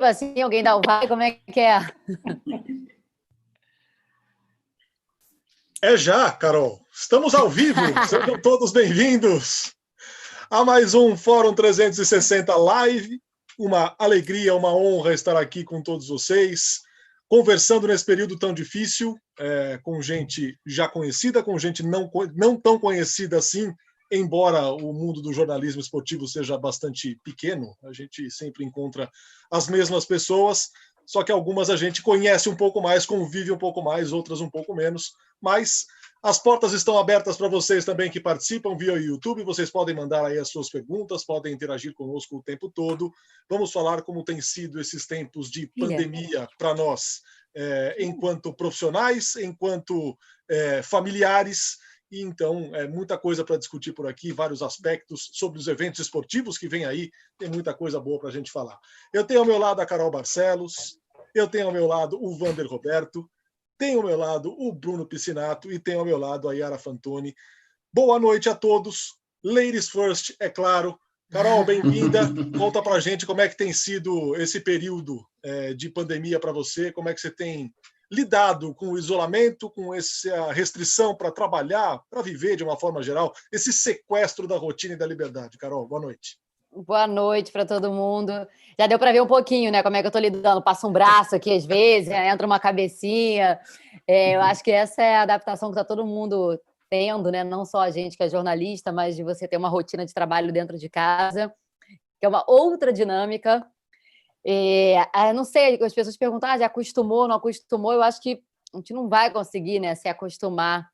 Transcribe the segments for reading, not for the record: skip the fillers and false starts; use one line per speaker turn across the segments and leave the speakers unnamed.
assim, alguém dá o vai, como é que é?
É já, Carol. Estamos ao vivo. Sejam todos bem-vindos a mais um Fórum 360 Live. Uma alegria, uma honra estar aqui com todos vocês, conversando nesse período tão difícil, com gente já conhecida, com gente não tão conhecida assim, embora o mundo do jornalismo esportivo seja bastante pequeno, a gente sempre encontra as mesmas pessoas, só que algumas a gente conhece um pouco mais, convive um pouco mais, outras um pouco menos, mas as portas estão abertas para vocês também que participam via YouTube. Vocês podem mandar aí as suas perguntas, podem interagir conosco o tempo todo. Vamos falar como tem sido esses tempos de pandemia para nós, enquanto profissionais, enquanto familiares. E então, muita coisa para discutir por aqui, vários aspectos sobre os eventos esportivos que vem aí. Tem muita coisa boa para a gente falar. Eu tenho ao meu lado a Carol Barcelos, eu tenho ao meu lado o Vander Roberto, tenho ao meu lado o Bruno Piscinato e tenho ao meu lado a Yara Fantoni. Boa noite a todos. Ladies first, é claro. Carol, bem-vinda. Conta pra gente como é que tem sido esse período de pandemia para você, como é que você tem lidado com o isolamento, com essa restrição para trabalhar, para viver de uma forma geral, esse sequestro da rotina e da liberdade. Carol, boa noite.
Boa noite para todo mundo. Já deu para ver um pouquinho, né? Como é que eu estou lidando. Passa um braço aqui às vezes, entra uma cabecinha. Eu acho que essa é a adaptação que está todo mundo tendo, né? Não só a gente que é jornalista, mas de você ter uma rotina de trabalho dentro de casa, que é uma outra dinâmica. Não sei, as pessoas perguntam, já acostumou, não acostumou? Eu acho que a gente não vai conseguir, né, se acostumar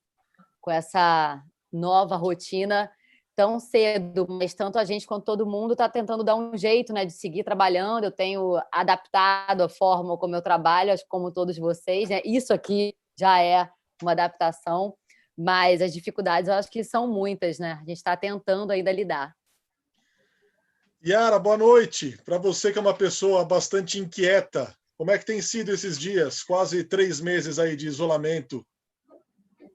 com essa nova rotina tão cedo, mas tanto a gente quanto todo mundo está tentando dar um jeito, né, de seguir trabalhando. Eu tenho adaptado a forma como eu trabalho, acho que como todos vocês, né? Isso aqui já é uma adaptação, mas as dificuldades eu acho que são muitas, né? A gente está tentando ainda lidar.
Yara, boa noite. Para você que é uma pessoa bastante inquieta, como é que tem sido esses dias? Quase 3 meses aí de isolamento.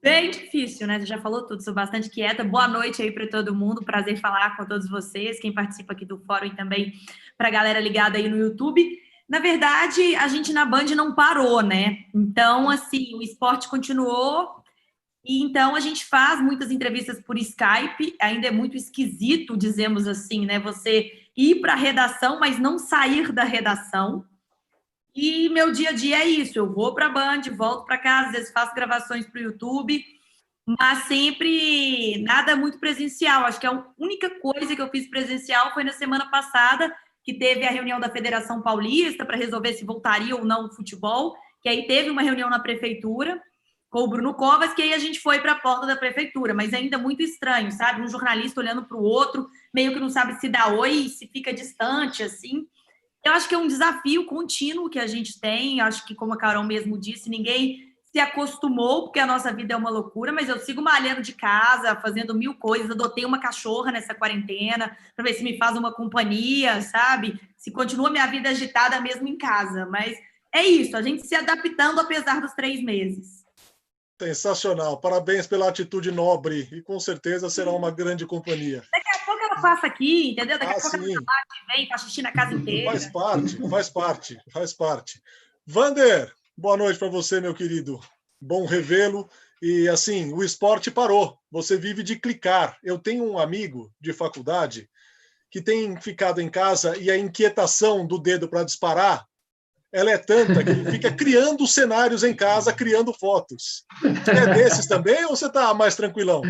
Bem difícil, né? Você já falou tudo, sou bastante quieta. Boa noite aí para todo mundo, prazer falar com todos vocês, quem participa aqui do fórum e também para a galera ligada aí no YouTube. Na verdade, a gente na Band não parou, né? Então, assim, o esporte continuou e então a gente faz muitas entrevistas por Skype. Ainda é muito esquisito, dizemos assim, né? Você ir para a redação, mas não sair da redação. E meu dia a dia é isso, eu vou para a Band, volto para casa, às vezes faço gravações para o YouTube, mas sempre nada muito presencial. Acho que a única coisa que eu fiz presencial foi na semana passada, que teve a reunião da Federação Paulista para resolver se voltaria ou não o futebol, que aí teve uma reunião na prefeitura com o Bruno Covas, que aí a gente foi para a porta da prefeitura, mas ainda muito estranho, sabe? Um jornalista olhando para o outro, meio que não sabe se dá oi, se fica distante, assim. Eu acho que é um desafio contínuo que a gente tem. Acho que, como a Carol mesmo disse, ninguém se acostumou, porque a nossa vida é uma loucura, mas eu sigo malhando de casa, fazendo 1000 coisas. Adotei uma cachorra nessa quarentena, para ver se me faz uma companhia, sabe? Se continua minha vida agitada mesmo em casa. Mas é isso, a gente se adaptando apesar dos 3 meses.
Sensacional. Parabéns pela atitude nobre e com certeza será uma grande companhia.
Daqui a pouco ela passa aqui, entendeu? Daqui a pouco
sim.
ela vem, faz xixi na casa inteira.
Faz parte. Vander, boa noite para você, meu querido. Bom revê-lo. E assim, o esporte parou. Você vive de clicar. Eu tenho um amigo de faculdade que tem ficado em casa e a inquietação do dedo para disparar, ela é tanta que ele fica criando cenários em casa, criando fotos. Você é desses também ou você está mais tranquilão?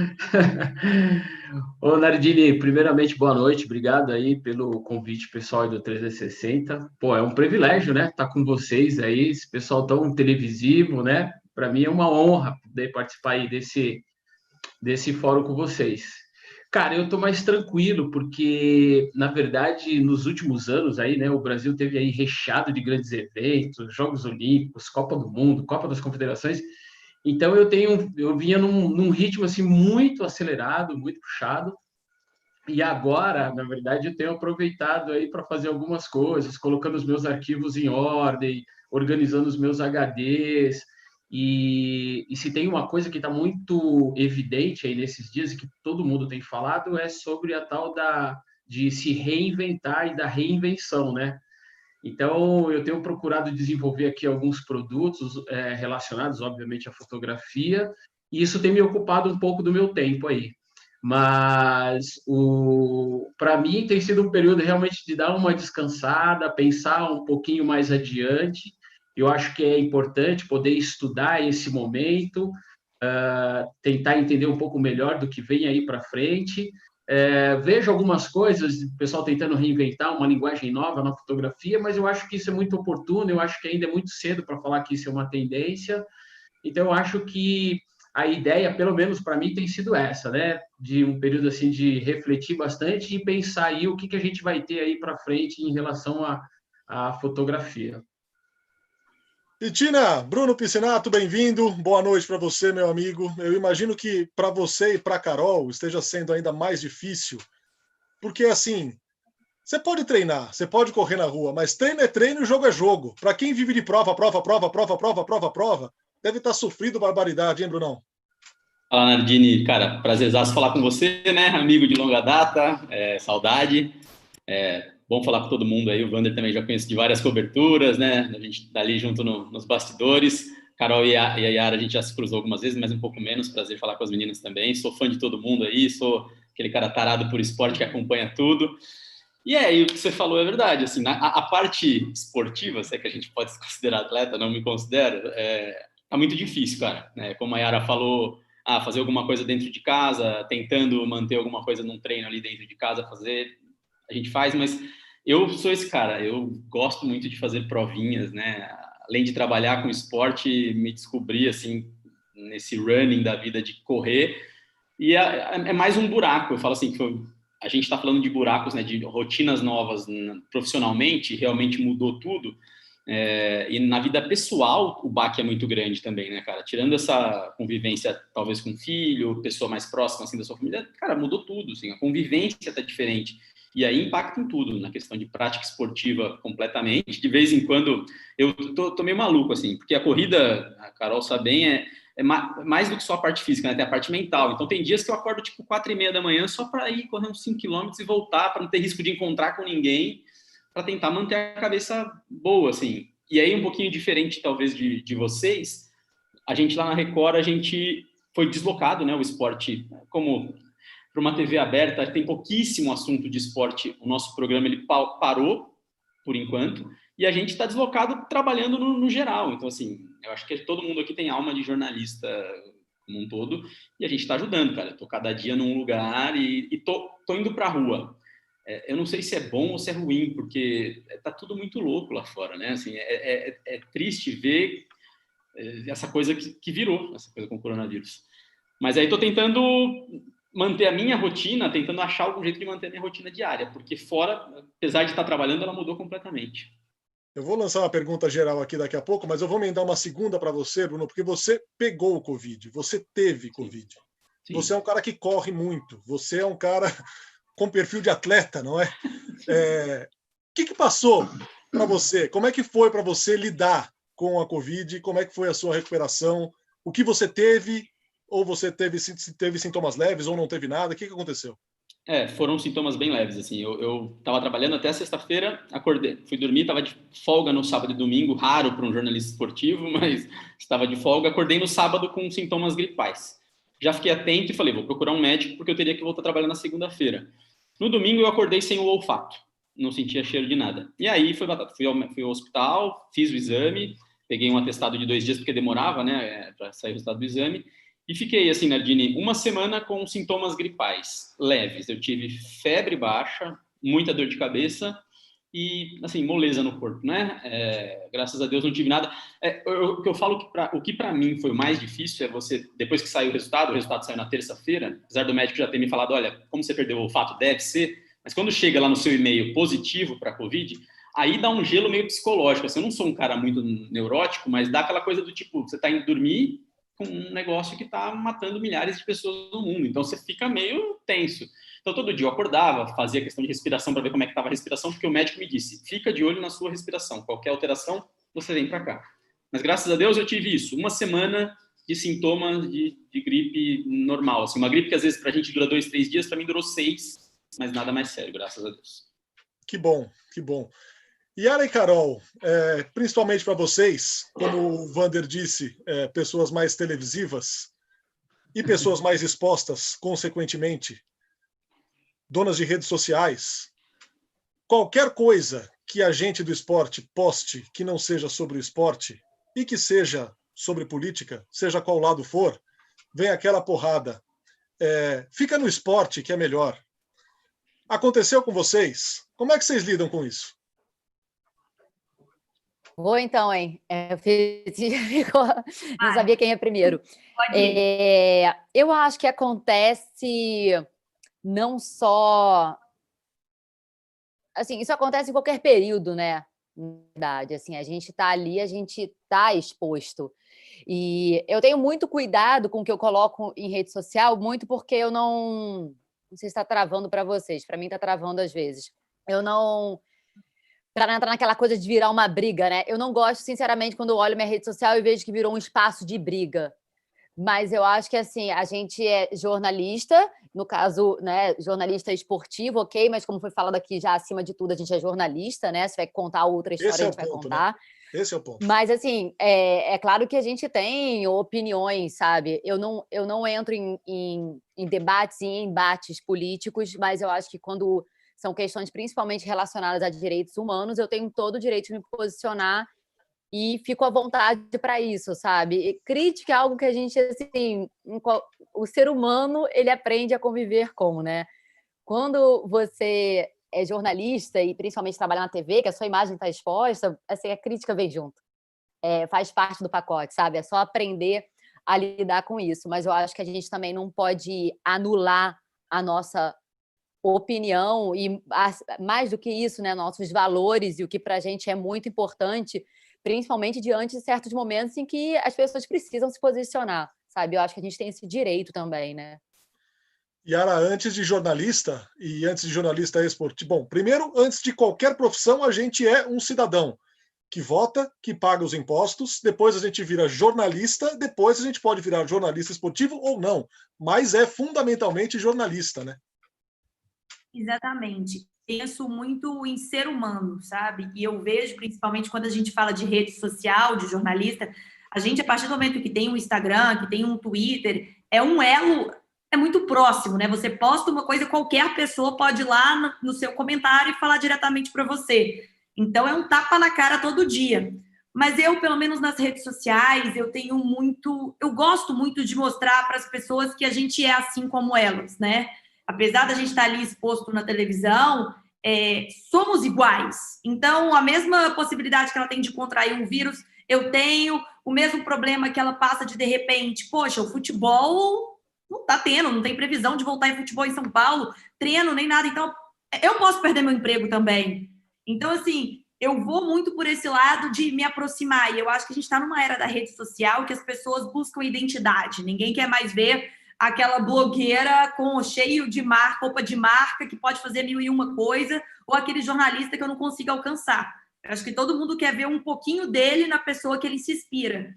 Ô, Nardini, primeiramente, boa noite. Obrigado aí pelo convite pessoal aí do 360. Pô, é um privilégio, né? Estar com vocês aí, esse pessoal tão televisivo, né? Para mim é uma honra poder participar aí desse fórum com vocês. Cara, eu tô mais tranquilo, porque, na verdade, nos últimos anos aí, né, o Brasil teve aí recheado de grandes eventos, Jogos Olímpicos, Copa do Mundo, Copa das Confederações. Então, eu vinha num ritmo, assim, muito acelerado, muito puxado. E agora, na verdade, eu tenho aproveitado aí para fazer algumas coisas, colocando os meus arquivos em ordem, organizando os meus HDs. E se tem uma coisa que está muito evidente aí nesses dias, que todo mundo tem falado, é sobre a tal de se reinventar e da reinvenção, né? Então, eu tenho procurado desenvolver aqui alguns produtos relacionados, obviamente, à fotografia, e isso tem me ocupado um pouco do meu tempo aí. Mas, para mim, tem sido um período realmente de dar uma descansada, pensar um pouquinho mais adiante. Eu acho que é importante poder estudar esse momento, tentar entender um pouco melhor do que vem aí para frente. Vejo algumas coisas, o pessoal tentando reinventar uma linguagem nova na fotografia, mas eu acho que isso é muito oportuno, eu acho que ainda é muito cedo para falar que isso é uma tendência. Então, eu acho que a ideia, pelo menos para mim, tem sido essa, né? De um período assim de refletir bastante e pensar aí o que a gente vai ter aí para frente em relação à fotografia.
E Tina, Bruno Piscinato, bem-vindo. Boa noite para você, meu amigo. Eu imagino que para você e para a Carol esteja sendo ainda mais difícil, porque assim, você pode treinar, você pode correr na rua, mas treino é treino e jogo é jogo. Para quem vive de prova, deve estar sofrido barbaridade, hein, Brunão?
Fala, Nardini. Cara, prazerzaço falar com você, né? Amigo de longa data, saudade. Bom falar com todo mundo aí. O Wander também já conheço de várias coberturas, né? A gente tá ali junto nos bastidores. Carol e a Yara, a gente já se cruzou algumas vezes, mas um pouco menos. Prazer falar com as meninas também. Sou fã de todo mundo aí, sou aquele cara tarado por esporte que acompanha tudo. E o que você falou é verdade. Assim, a parte esportiva, se é que a gente pode se considerar atleta, não me considero, tá muito difícil, cara. Como a Yara falou, fazer alguma coisa dentro de casa, tentando manter alguma coisa num treino ali dentro de casa, a gente faz, mas eu sou esse cara, eu gosto muito de fazer provinhas, né? Além de trabalhar com esporte, me descobri, assim, nesse running da vida de correr, e é mais um buraco. Eu falo assim, a gente está falando de buracos, né, de rotinas novas profissionalmente, realmente mudou tudo. E na vida pessoal, o baque é muito grande também, né, cara? Tirando essa convivência, talvez com filho, pessoa mais próxima, assim, da sua família, cara, mudou tudo, assim, a convivência tá diferente. E aí impacta em tudo, na questão de prática esportiva completamente. De vez em quando, eu tô meio maluco, assim, porque a corrida, a Carol sabe bem, é mais do que só a parte física, né? Tem a parte mental. Então, tem dias que eu acordo, tipo, 4h30 da manhã só para ir correr uns 5 km e voltar, para não ter risco de encontrar com ninguém, para tentar manter a cabeça boa, assim. E aí, um pouquinho diferente, talvez, de vocês, a gente lá na Record, a gente foi deslocado, né? O esporte, como para uma TV aberta, tem pouquíssimo assunto de esporte. O nosso programa, ele parou, por enquanto, e a gente está deslocado trabalhando no geral. Então, assim, eu acho que todo mundo aqui tem alma de jornalista como um todo, e a gente está ajudando, cara. Estou cada dia num lugar e tô indo para a rua. Eu não sei se é bom ou se é ruim, porque tá tudo muito louco lá fora, né? Assim, é triste ver essa coisa que virou, essa coisa com o coronavírus. Mas aí estou tentando manter a minha rotina, tentando achar algum jeito de manter a minha rotina diária, porque fora, apesar de estar trabalhando, ela mudou completamente.
Eu vou lançar uma pergunta geral aqui daqui a pouco, mas eu vou emendar uma segunda para você, Bruno, porque você pegou o Covid, você teve Covid. Sim. Você é um cara que corre muito, você é um cara com perfil de atleta, não é? O que passou para você? Como é que foi para você lidar com a Covid? Como é que foi a sua recuperação? O que você teve? Ou você teve sintomas leves ou não teve nada? O que aconteceu?
Foram sintomas bem leves, assim. Eu estava trabalhando até sexta-feira, acordei, fui dormir, estava de folga no sábado e domingo, raro para um jornalista esportivo, mas estava de folga. Acordei no sábado com sintomas gripais. Já fiquei atento e falei, vou procurar um médico porque eu teria que voltar a trabalhar na segunda-feira. No domingo eu acordei sem o olfato, não sentia cheiro de nada. E aí foi batata. Fui ao hospital, fiz o exame, peguei um atestado de 2 dias porque demorava, né, para sair o resultado do exame. E fiquei, assim, Nardini, uma semana com sintomas gripais leves. Eu tive febre baixa, muita dor de cabeça e, assim, moleza no corpo, né? Graças a Deus não tive nada. O que eu falo o que para mim foi o mais difícil é você, depois que saiu o resultado saiu na terça-feira, apesar do médico já ter me falado, olha, como você perdeu o olfato, deve ser, mas quando chega lá no seu e-mail positivo para a Covid, aí dá um gelo meio psicológico. Assim, eu não sou um cara muito neurótico, mas dá aquela coisa do tipo, você está indo dormir com um negócio que está matando milhares de pessoas no mundo. Então, você fica meio tenso. Então, todo dia eu acordava, fazia questão de respiração para ver como é que estava a respiração, porque o médico me disse, fica de olho na sua respiração. Qualquer alteração, você vem para cá. Mas, graças a Deus, eu tive isso. Uma semana de sintomas de gripe normal. Assim, uma gripe que, às vezes, para a gente dura 2, 3 dias, para mim durou 6, mas nada mais sério, graças a Deus.
Que bom, que bom. Yara e Carol, principalmente para vocês, como o Vander disse, pessoas mais televisivas e pessoas mais expostas, consequentemente, donas de redes sociais, qualquer coisa que a gente do esporte poste que não seja sobre o esporte e que seja sobre política, seja qual lado for, vem aquela porrada. Fica no esporte que é melhor. Aconteceu com vocês? Como é que vocês lidam com isso?
Vou então, hein? Não sabia quem é primeiro. Eu acho que acontece não só... Assim, isso acontece em qualquer período, né? Na verdade, assim, a gente está ali, a gente está exposto. E eu tenho muito cuidado com o que eu coloco em rede social, muito porque eu não... Não sei se está travando para vocês, para mim está travando às vezes. Eu não... Para não entrar naquela coisa de virar uma briga, né? Eu não gosto, sinceramente, quando eu olho minha rede social e vejo que virou um espaço de briga. Mas eu acho que, assim, a gente é jornalista, no caso, né, jornalista esportivo, ok, mas como foi falado aqui, já acima de tudo, a gente é jornalista, né? Se vai contar outra história, a gente vai contar.
Né? Esse é o ponto.
Mas, assim, é claro que a gente tem opiniões, sabe? Eu não entro em debates e em embates políticos, mas eu acho que quando são questões principalmente relacionadas a direitos humanos, eu tenho todo o direito de me posicionar e fico à vontade para isso, sabe? E crítica é algo que a gente, assim, o ser humano, ele aprende a conviver com, né? Quando você é jornalista e principalmente trabalha na TV, que a sua imagem está exposta, assim, a crítica vem junto. Faz parte do pacote, sabe? É só aprender a lidar com isso. Mas eu acho que a gente também não pode anular a nossa opinião e, mais do que isso, né, nossos valores e o que para a gente é muito importante, principalmente diante de certos momentos em que as pessoas precisam se posicionar, sabe? Eu acho que a gente tem esse direito também, né?
Yara, antes de jornalista e antes de jornalista esportivo, bom, primeiro, antes de qualquer profissão, a gente é um cidadão que vota, que paga os impostos, depois a gente vira jornalista, depois a gente pode virar jornalista esportivo ou não, mas é fundamentalmente jornalista, né?
Exatamente. Penso muito em ser humano, sabe? E eu vejo, principalmente quando a gente fala de rede social, de jornalista, a gente, a partir do momento que tem um Instagram, que tem um Twitter, é um elo, é muito próximo, né? Você posta uma coisa, qualquer pessoa pode ir lá no seu comentário e falar diretamente para você. Então, é um tapa na cara todo dia. Mas eu, pelo menos nas redes sociais, eu gosto muito de mostrar para as pessoas que a gente é assim como elas, né? Apesar da gente estar ali exposto na televisão, somos iguais. Então, a mesma possibilidade que ela tem de contrair um vírus, eu tenho. O mesmo problema que ela passa de repente, poxa, o futebol não está tendo, não tem previsão de voltar em futebol em São Paulo, treino nem nada. Então, eu posso perder meu emprego também. Então, assim, eu vou muito por esse lado de me aproximar. E eu acho que a gente está numa era da rede social que as pessoas buscam identidade. Ninguém quer mais ver aquela blogueira cheio de roupa de marca, que pode fazer 1001 coisa, ou aquele jornalista que eu não consigo alcançar. Eu acho que todo mundo quer ver um pouquinho dele na pessoa que ele se inspira.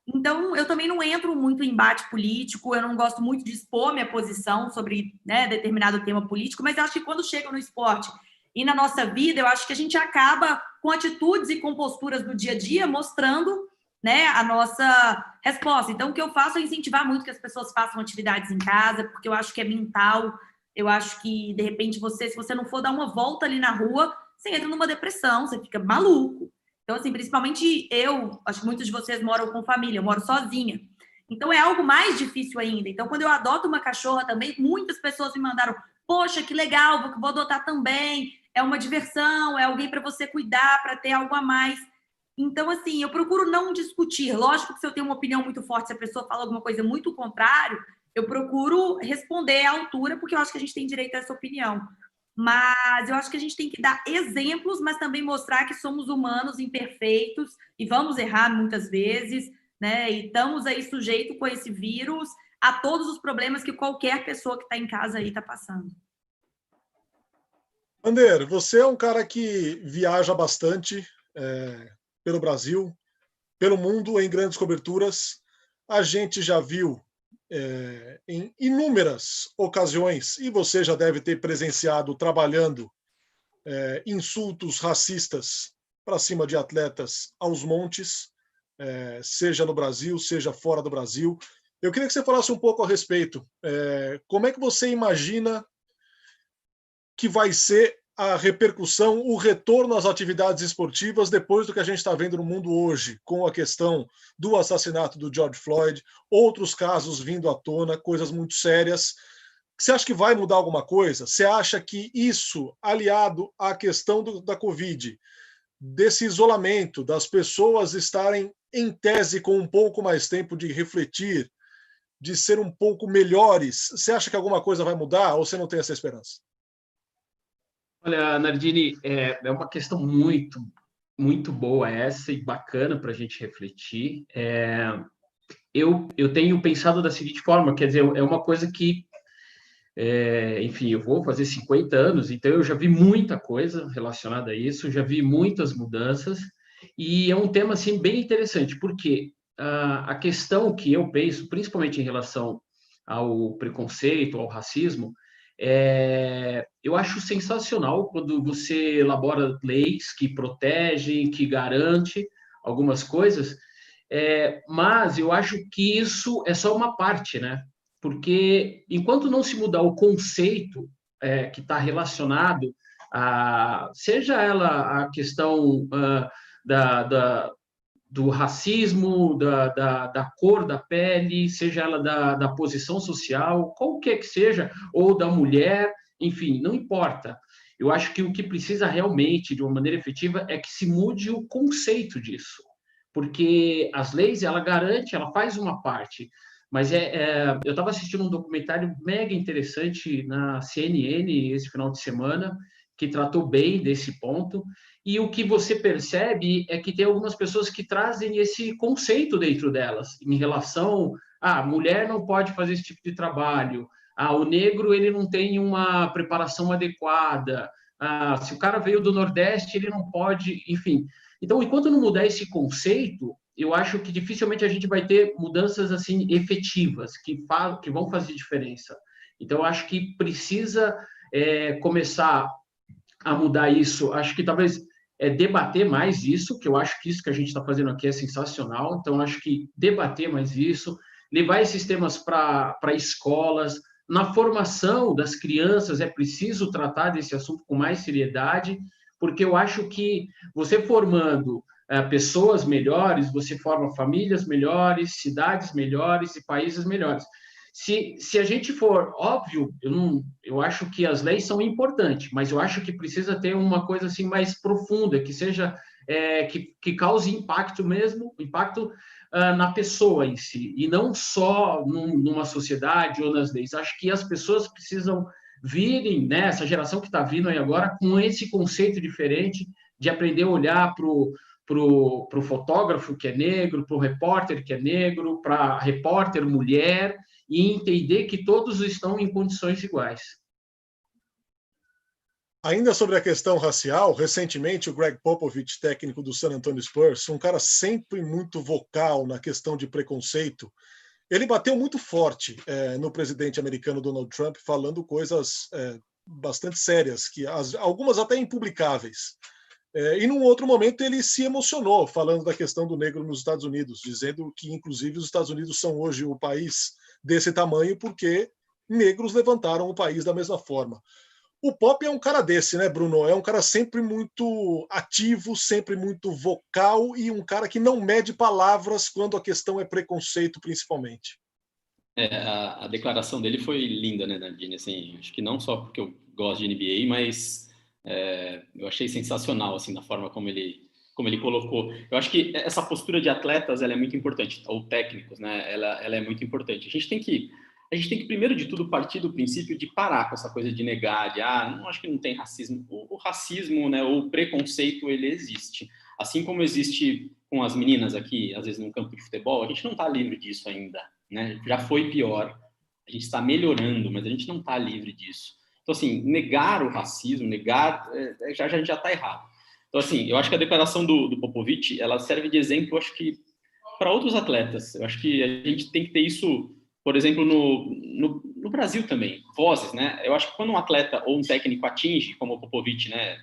Então, eu também não entro muito em embate político, eu não gosto muito de expor minha posição sobre, né, determinado tema político, mas eu acho que quando chega no esporte e na nossa vida, eu acho que a gente acaba com atitudes e com posturas do dia a dia mostrando, né, a nossa resposta. Então, o que eu faço é incentivar muito que as pessoas façam atividades em casa, porque eu acho que é mental. Eu acho que, de repente, se você não for dar uma volta ali na rua, você entra numa depressão, você fica maluco. Então, assim, principalmente eu, acho que muitos de vocês moram com família, eu moro sozinha. Então, é algo mais difícil ainda. Então, quando eu adoto uma cachorra também, muitas pessoas me mandaram, poxa, que legal, vou adotar também. É uma diversão, é alguém para você cuidar, para ter algo a mais. Então, assim, eu procuro não discutir. Lógico que se eu tenho uma opinião muito forte, se a pessoa fala alguma coisa muito contrário, eu procuro responder à altura, porque eu acho que a gente tem direito a essa opinião. Mas eu acho que a gente tem que dar exemplos, mas também mostrar que somos humanos imperfeitos e vamos errar muitas vezes, né? E estamos aí sujeitos com esse vírus a todos os problemas que qualquer pessoa que está em casa aí está passando.
Vander, você é um cara que viaja bastante pelo Brasil, pelo mundo, em grandes coberturas. A gente já viu em inúmeras ocasiões, e você já deve ter presenciado trabalhando insultos racistas para cima de atletas aos montes, seja no Brasil, seja fora do Brasil. Eu queria que você falasse um pouco a respeito. Como é que você imagina que vai ser a repercussão, o retorno às atividades esportivas depois do que a gente está vendo no mundo hoje, com a questão do assassinato do George Floyd, outros casos vindo à tona, coisas muito sérias. Você acha que vai mudar alguma coisa? Você acha que isso, aliado à questão da Covid, desse isolamento, das pessoas estarem, em tese, com um pouco mais tempo de refletir, de ser um pouco melhores, você acha que alguma coisa vai mudar ou você não tem essa esperança?
Olha, Nardini, é uma questão muito, muito boa essa e bacana para a gente refletir. Eu tenho pensado da seguinte forma, quer dizer, é uma coisa que, enfim, eu vou fazer 50 anos, então eu já vi muita coisa relacionada a isso, já vi muitas mudanças, e é um tema, assim, bem interessante, porque a questão que eu penso, principalmente em relação ao preconceito, ao racismo, eu acho sensacional quando você elabora leis que protegem, que garantem algumas coisas, mas eu acho que isso é só uma parte, né? Porque enquanto não se mudar o conceito que está relacionado seja ela a questão do racismo, da cor da pele, seja ela da posição social, qualquer que seja, ou da mulher, enfim, não importa. Eu acho que o que precisa realmente, de uma maneira efetiva, é que se mude o conceito disso. Porque as leis, ela garante, ela faz uma parte, mas eu estava assistindo um documentário mega interessante na CNN esse final de semana, que tratou bem desse ponto, e o que você percebe é que tem algumas pessoas que trazem esse conceito dentro delas, em relação a mulher não pode fazer esse tipo de trabalho, o negro ele não tem uma preparação adequada, se o cara veio do Nordeste, ele não pode, enfim. Então, enquanto não mudar esse conceito, eu acho que dificilmente a gente vai ter mudanças assim efetivas, que vão fazer diferença. Então, eu acho que precisa começar a mudar isso. Acho que talvez debater mais isso, que eu acho que isso que a gente está fazendo aqui é sensacional. Então, acho que debater mais isso, levar esses temas para escolas, na formação das crianças é preciso tratar desse assunto com mais seriedade, porque eu acho que você formando pessoas melhores, você forma famílias melhores, cidades melhores e países melhores. Se a gente for, óbvio, eu acho que as leis são importantes, mas eu acho que precisa ter uma coisa assim mais profunda, que seja, que cause impacto mesmo, impacto na pessoa em si, e não só numa sociedade ou nas leis. Acho que as pessoas precisam virem, né, essa geração que está vindo aí agora, com esse conceito diferente de aprender a olhar para o fotógrafo que é negro, para o repórter que é negro, para a repórter mulher, e entender que todos estão em condições iguais.
Ainda sobre a questão racial, recentemente o Greg Popovich, técnico do San Antonio Spurs, um cara sempre muito vocal na questão de preconceito, ele bateu muito forte no presidente americano Donald Trump, falando coisas bastante sérias, algumas até impublicáveis. E num outro momento ele se emocionou falando da questão do negro nos Estados Unidos, dizendo que inclusive os Estados Unidos são hoje o país desse tamanho porque negros levantaram o país da mesma forma. O Pop é um cara desse, né, Bruno? É um cara sempre muito ativo, sempre muito vocal e um cara que não mede palavras quando a questão é preconceito, principalmente.
A declaração dele foi linda, né, Nardini? Assim, acho que não só porque eu gosto de NBA, mas eu achei sensacional assim, da forma como ele colocou. Eu acho que essa postura de atletas ela é muito importante, ou técnicos, né? Ela é muito importante. A gente tem que, primeiro de tudo, partir do princípio de parar com essa coisa de negar, não acho que não tem racismo. O racismo, né, ou o preconceito, ele existe. Assim como existe com as meninas aqui, às vezes num campo de futebol, a gente não está livre disso ainda, né? Já foi pior, a gente está melhorando, mas a gente não está livre disso. Então, assim, negar o racismo, a gente já está errado. Então, assim, eu acho que a declaração do Popovich, ela serve de exemplo, eu acho que, para outros atletas. Eu acho que a gente tem que ter isso, por exemplo, no Brasil também, vozes, né? Eu acho que quando um atleta ou um técnico atinge, como o Popovich, né,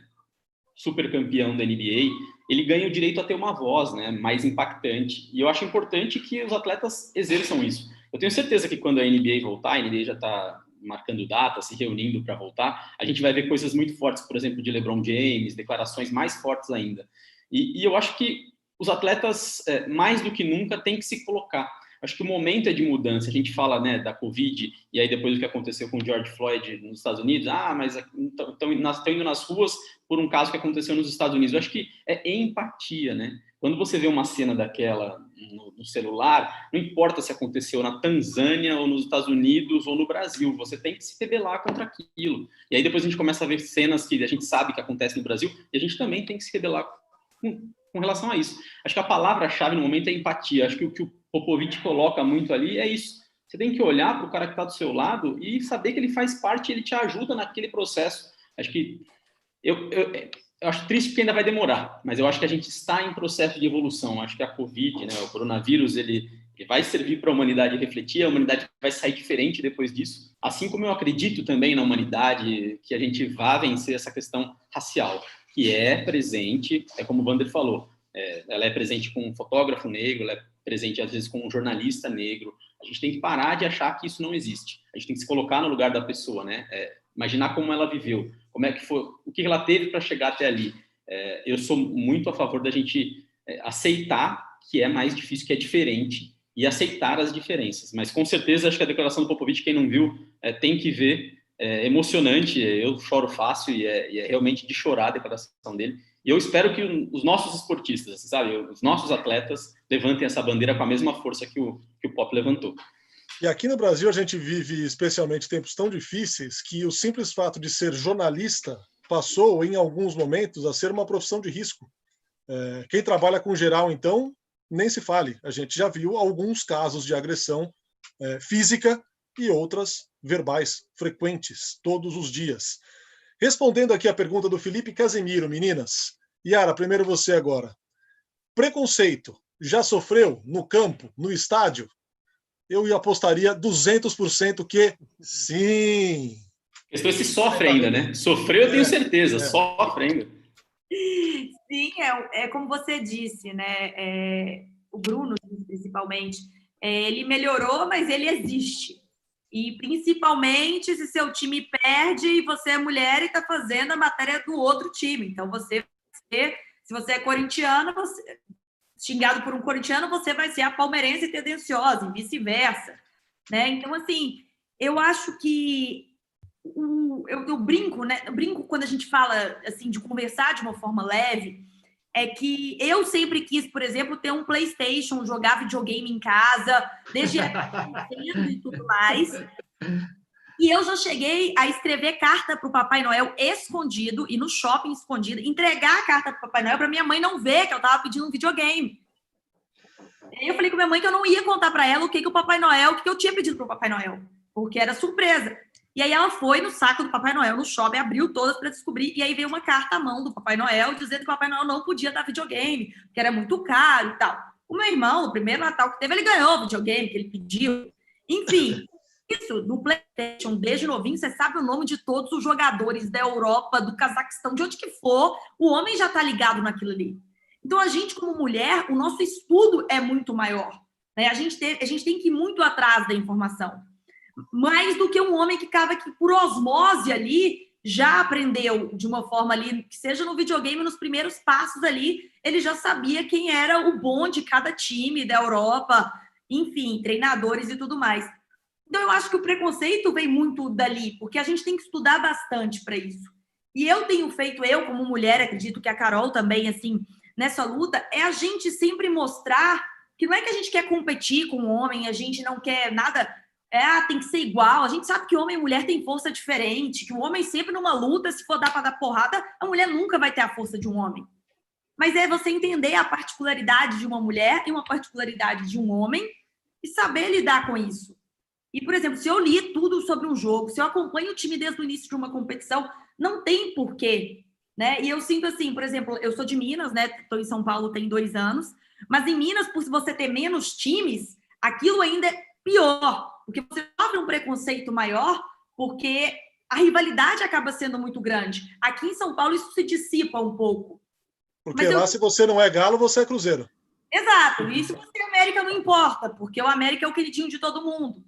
super campeão da NBA, ele ganha o direito a ter uma voz, né, mais impactante. E eu acho importante que os atletas exerçam isso. Eu tenho certeza que quando a NBA voltar, a NBA já está marcando data, se reunindo para voltar, a gente vai ver coisas muito fortes, por exemplo, de LeBron James, declarações mais fortes ainda. E eu acho que os atletas, mais do que nunca, têm que se colocar. Acho que o momento é de mudança. A gente fala, né, da Covid, e aí depois do que aconteceu com o George Floyd nos Estados Unidos, mas estão indo nas ruas por um caso que aconteceu nos Estados Unidos. Eu acho que é empatia, né? Quando você vê uma cena daquela no celular, não importa se aconteceu na Tanzânia ou nos Estados Unidos ou no Brasil, você tem que se rebelar contra aquilo. E aí depois a gente começa a ver cenas que a gente sabe que acontecem no Brasil, e a gente também tem que se rebelar com relação a isso. Acho que a palavra-chave no momento é empatia. Acho que o que o Popovich coloca muito ali é isso. Você tem que olhar para o cara que está do seu lado e saber que ele faz parte, ele te ajuda naquele processo. Acho que eu acho triste porque ainda vai demorar, mas eu acho que a gente está em processo de evolução. Acho que a Covid, né, o coronavírus, ele vai servir para a humanidade refletir, a humanidade vai sair diferente depois disso. Assim como eu acredito também na humanidade que a gente vá vencer essa questão racial, que é presente, como o Wander falou, ela é presente com um fotógrafo negro, ela é presente às vezes com um jornalista negro. A gente tem que parar de achar que isso não existe. A gente tem que se colocar no lugar da pessoa, né? Imaginar como ela viveu, como é que foi, o que ela teve para chegar até ali. Eu sou muito a favor da gente aceitar que é mais difícil, que é diferente, e aceitar as diferenças. Mas com certeza acho que a declaração do Popovich, quem não viu, tem que ver. É emocionante, eu choro fácil e é realmente de chorar a declaração dele. E eu espero que os nossos esportistas, sabe, os nossos atletas levantem essa bandeira com a mesma força que o Pop levantou.
E aqui no Brasil a gente vive especialmente tempos tão difíceis que o simples fato de ser jornalista passou, em alguns momentos, a ser uma profissão de risco. Quem trabalha com geral, então, nem se fale. A gente já viu alguns casos de agressão física e outras verbais, frequentes, todos os dias. Respondendo aqui a pergunta do Felipe Casemiro, meninas. Yara, primeiro você agora. Preconceito, já sofreu no campo, no estádio? Eu apostaria 200% que sim.
A questão é se sofre ainda, né? Sofreu, eu tenho certeza, sofre ainda.
Sim, é como você disse, né? O Bruno, principalmente, ele melhorou, mas ele existe. E principalmente se seu time perde e você é mulher e está fazendo a matéria do outro time. Então, se você é corintiano, xingado por um corintiano, você vai ser a palmeirense tendenciosa e vice-versa. Né? Então, assim, eu acho que eu brinco, né? Eu brinco quando a gente fala assim, de conversar de uma forma leve, é que eu sempre quis, por exemplo, ter um PlayStation, jogar videogame em casa, desde e tudo mais. E eu já cheguei a escrever carta para o Papai Noel escondido, e no shopping escondido, entregar a carta para o Papai Noel para minha mãe não ver que eu estava pedindo um videogame. E eu falei com minha mãe que eu não ia contar para ela o que o Papai Noel, o que eu tinha pedido para o Papai Noel, porque era surpresa. E aí ela foi no saco do Papai Noel no shopping, abriu todas para descobrir, e aí veio uma carta à mão do Papai Noel dizendo que o Papai Noel não podia dar videogame, que era muito caro e tal. O meu irmão, no primeiro Natal que teve, ele ganhou o videogame que ele pediu. Enfim, isso, no PlayStation, desde novinho, você sabe o nome de todos os jogadores da Europa, do Cazaquistão, de onde que for, o homem já tá ligado naquilo ali. Então, a gente, como mulher, o nosso estudo é muito maior. Né? A gente tem que ir muito atrás da informação. Mais do que um homem que acaba que, por osmose ali, já aprendeu de uma forma ali, que seja no videogame, nos primeiros passos ali, ele já sabia quem era o bom de cada time da Europa, enfim, treinadores e tudo mais. Então, eu acho que o preconceito vem muito dali, porque a gente tem que estudar bastante para isso. E eu tenho feito, eu como mulher, acredito que a Carol também, assim, nessa luta, é a gente sempre mostrar que não é que a gente quer competir com o homem, a gente não quer nada... tem que ser igual. A gente sabe que homem e mulher tem força diferente, que o homem sempre numa luta, se for dar para dar porrada, a mulher nunca vai ter a força de um homem. Mas é você entender a particularidade de uma mulher e uma particularidade de um homem e saber lidar com isso. E, por exemplo, se eu li tudo sobre um jogo, se eu acompanho o time desde o início de uma competição, não tem porquê. Né? E eu sinto assim, por exemplo, eu sou de Minas, né? Estou em São Paulo tem 2 anos, mas em Minas, por você ter menos times, aquilo ainda é pior. Porque você sofre um preconceito maior, porque a rivalidade acaba sendo muito grande. Aqui em São Paulo isso se dissipa um pouco.
Porque lá, se você não é Galo, você é Cruzeiro.
Exato. E se você é América, não importa, porque o América é o queridinho de todo mundo.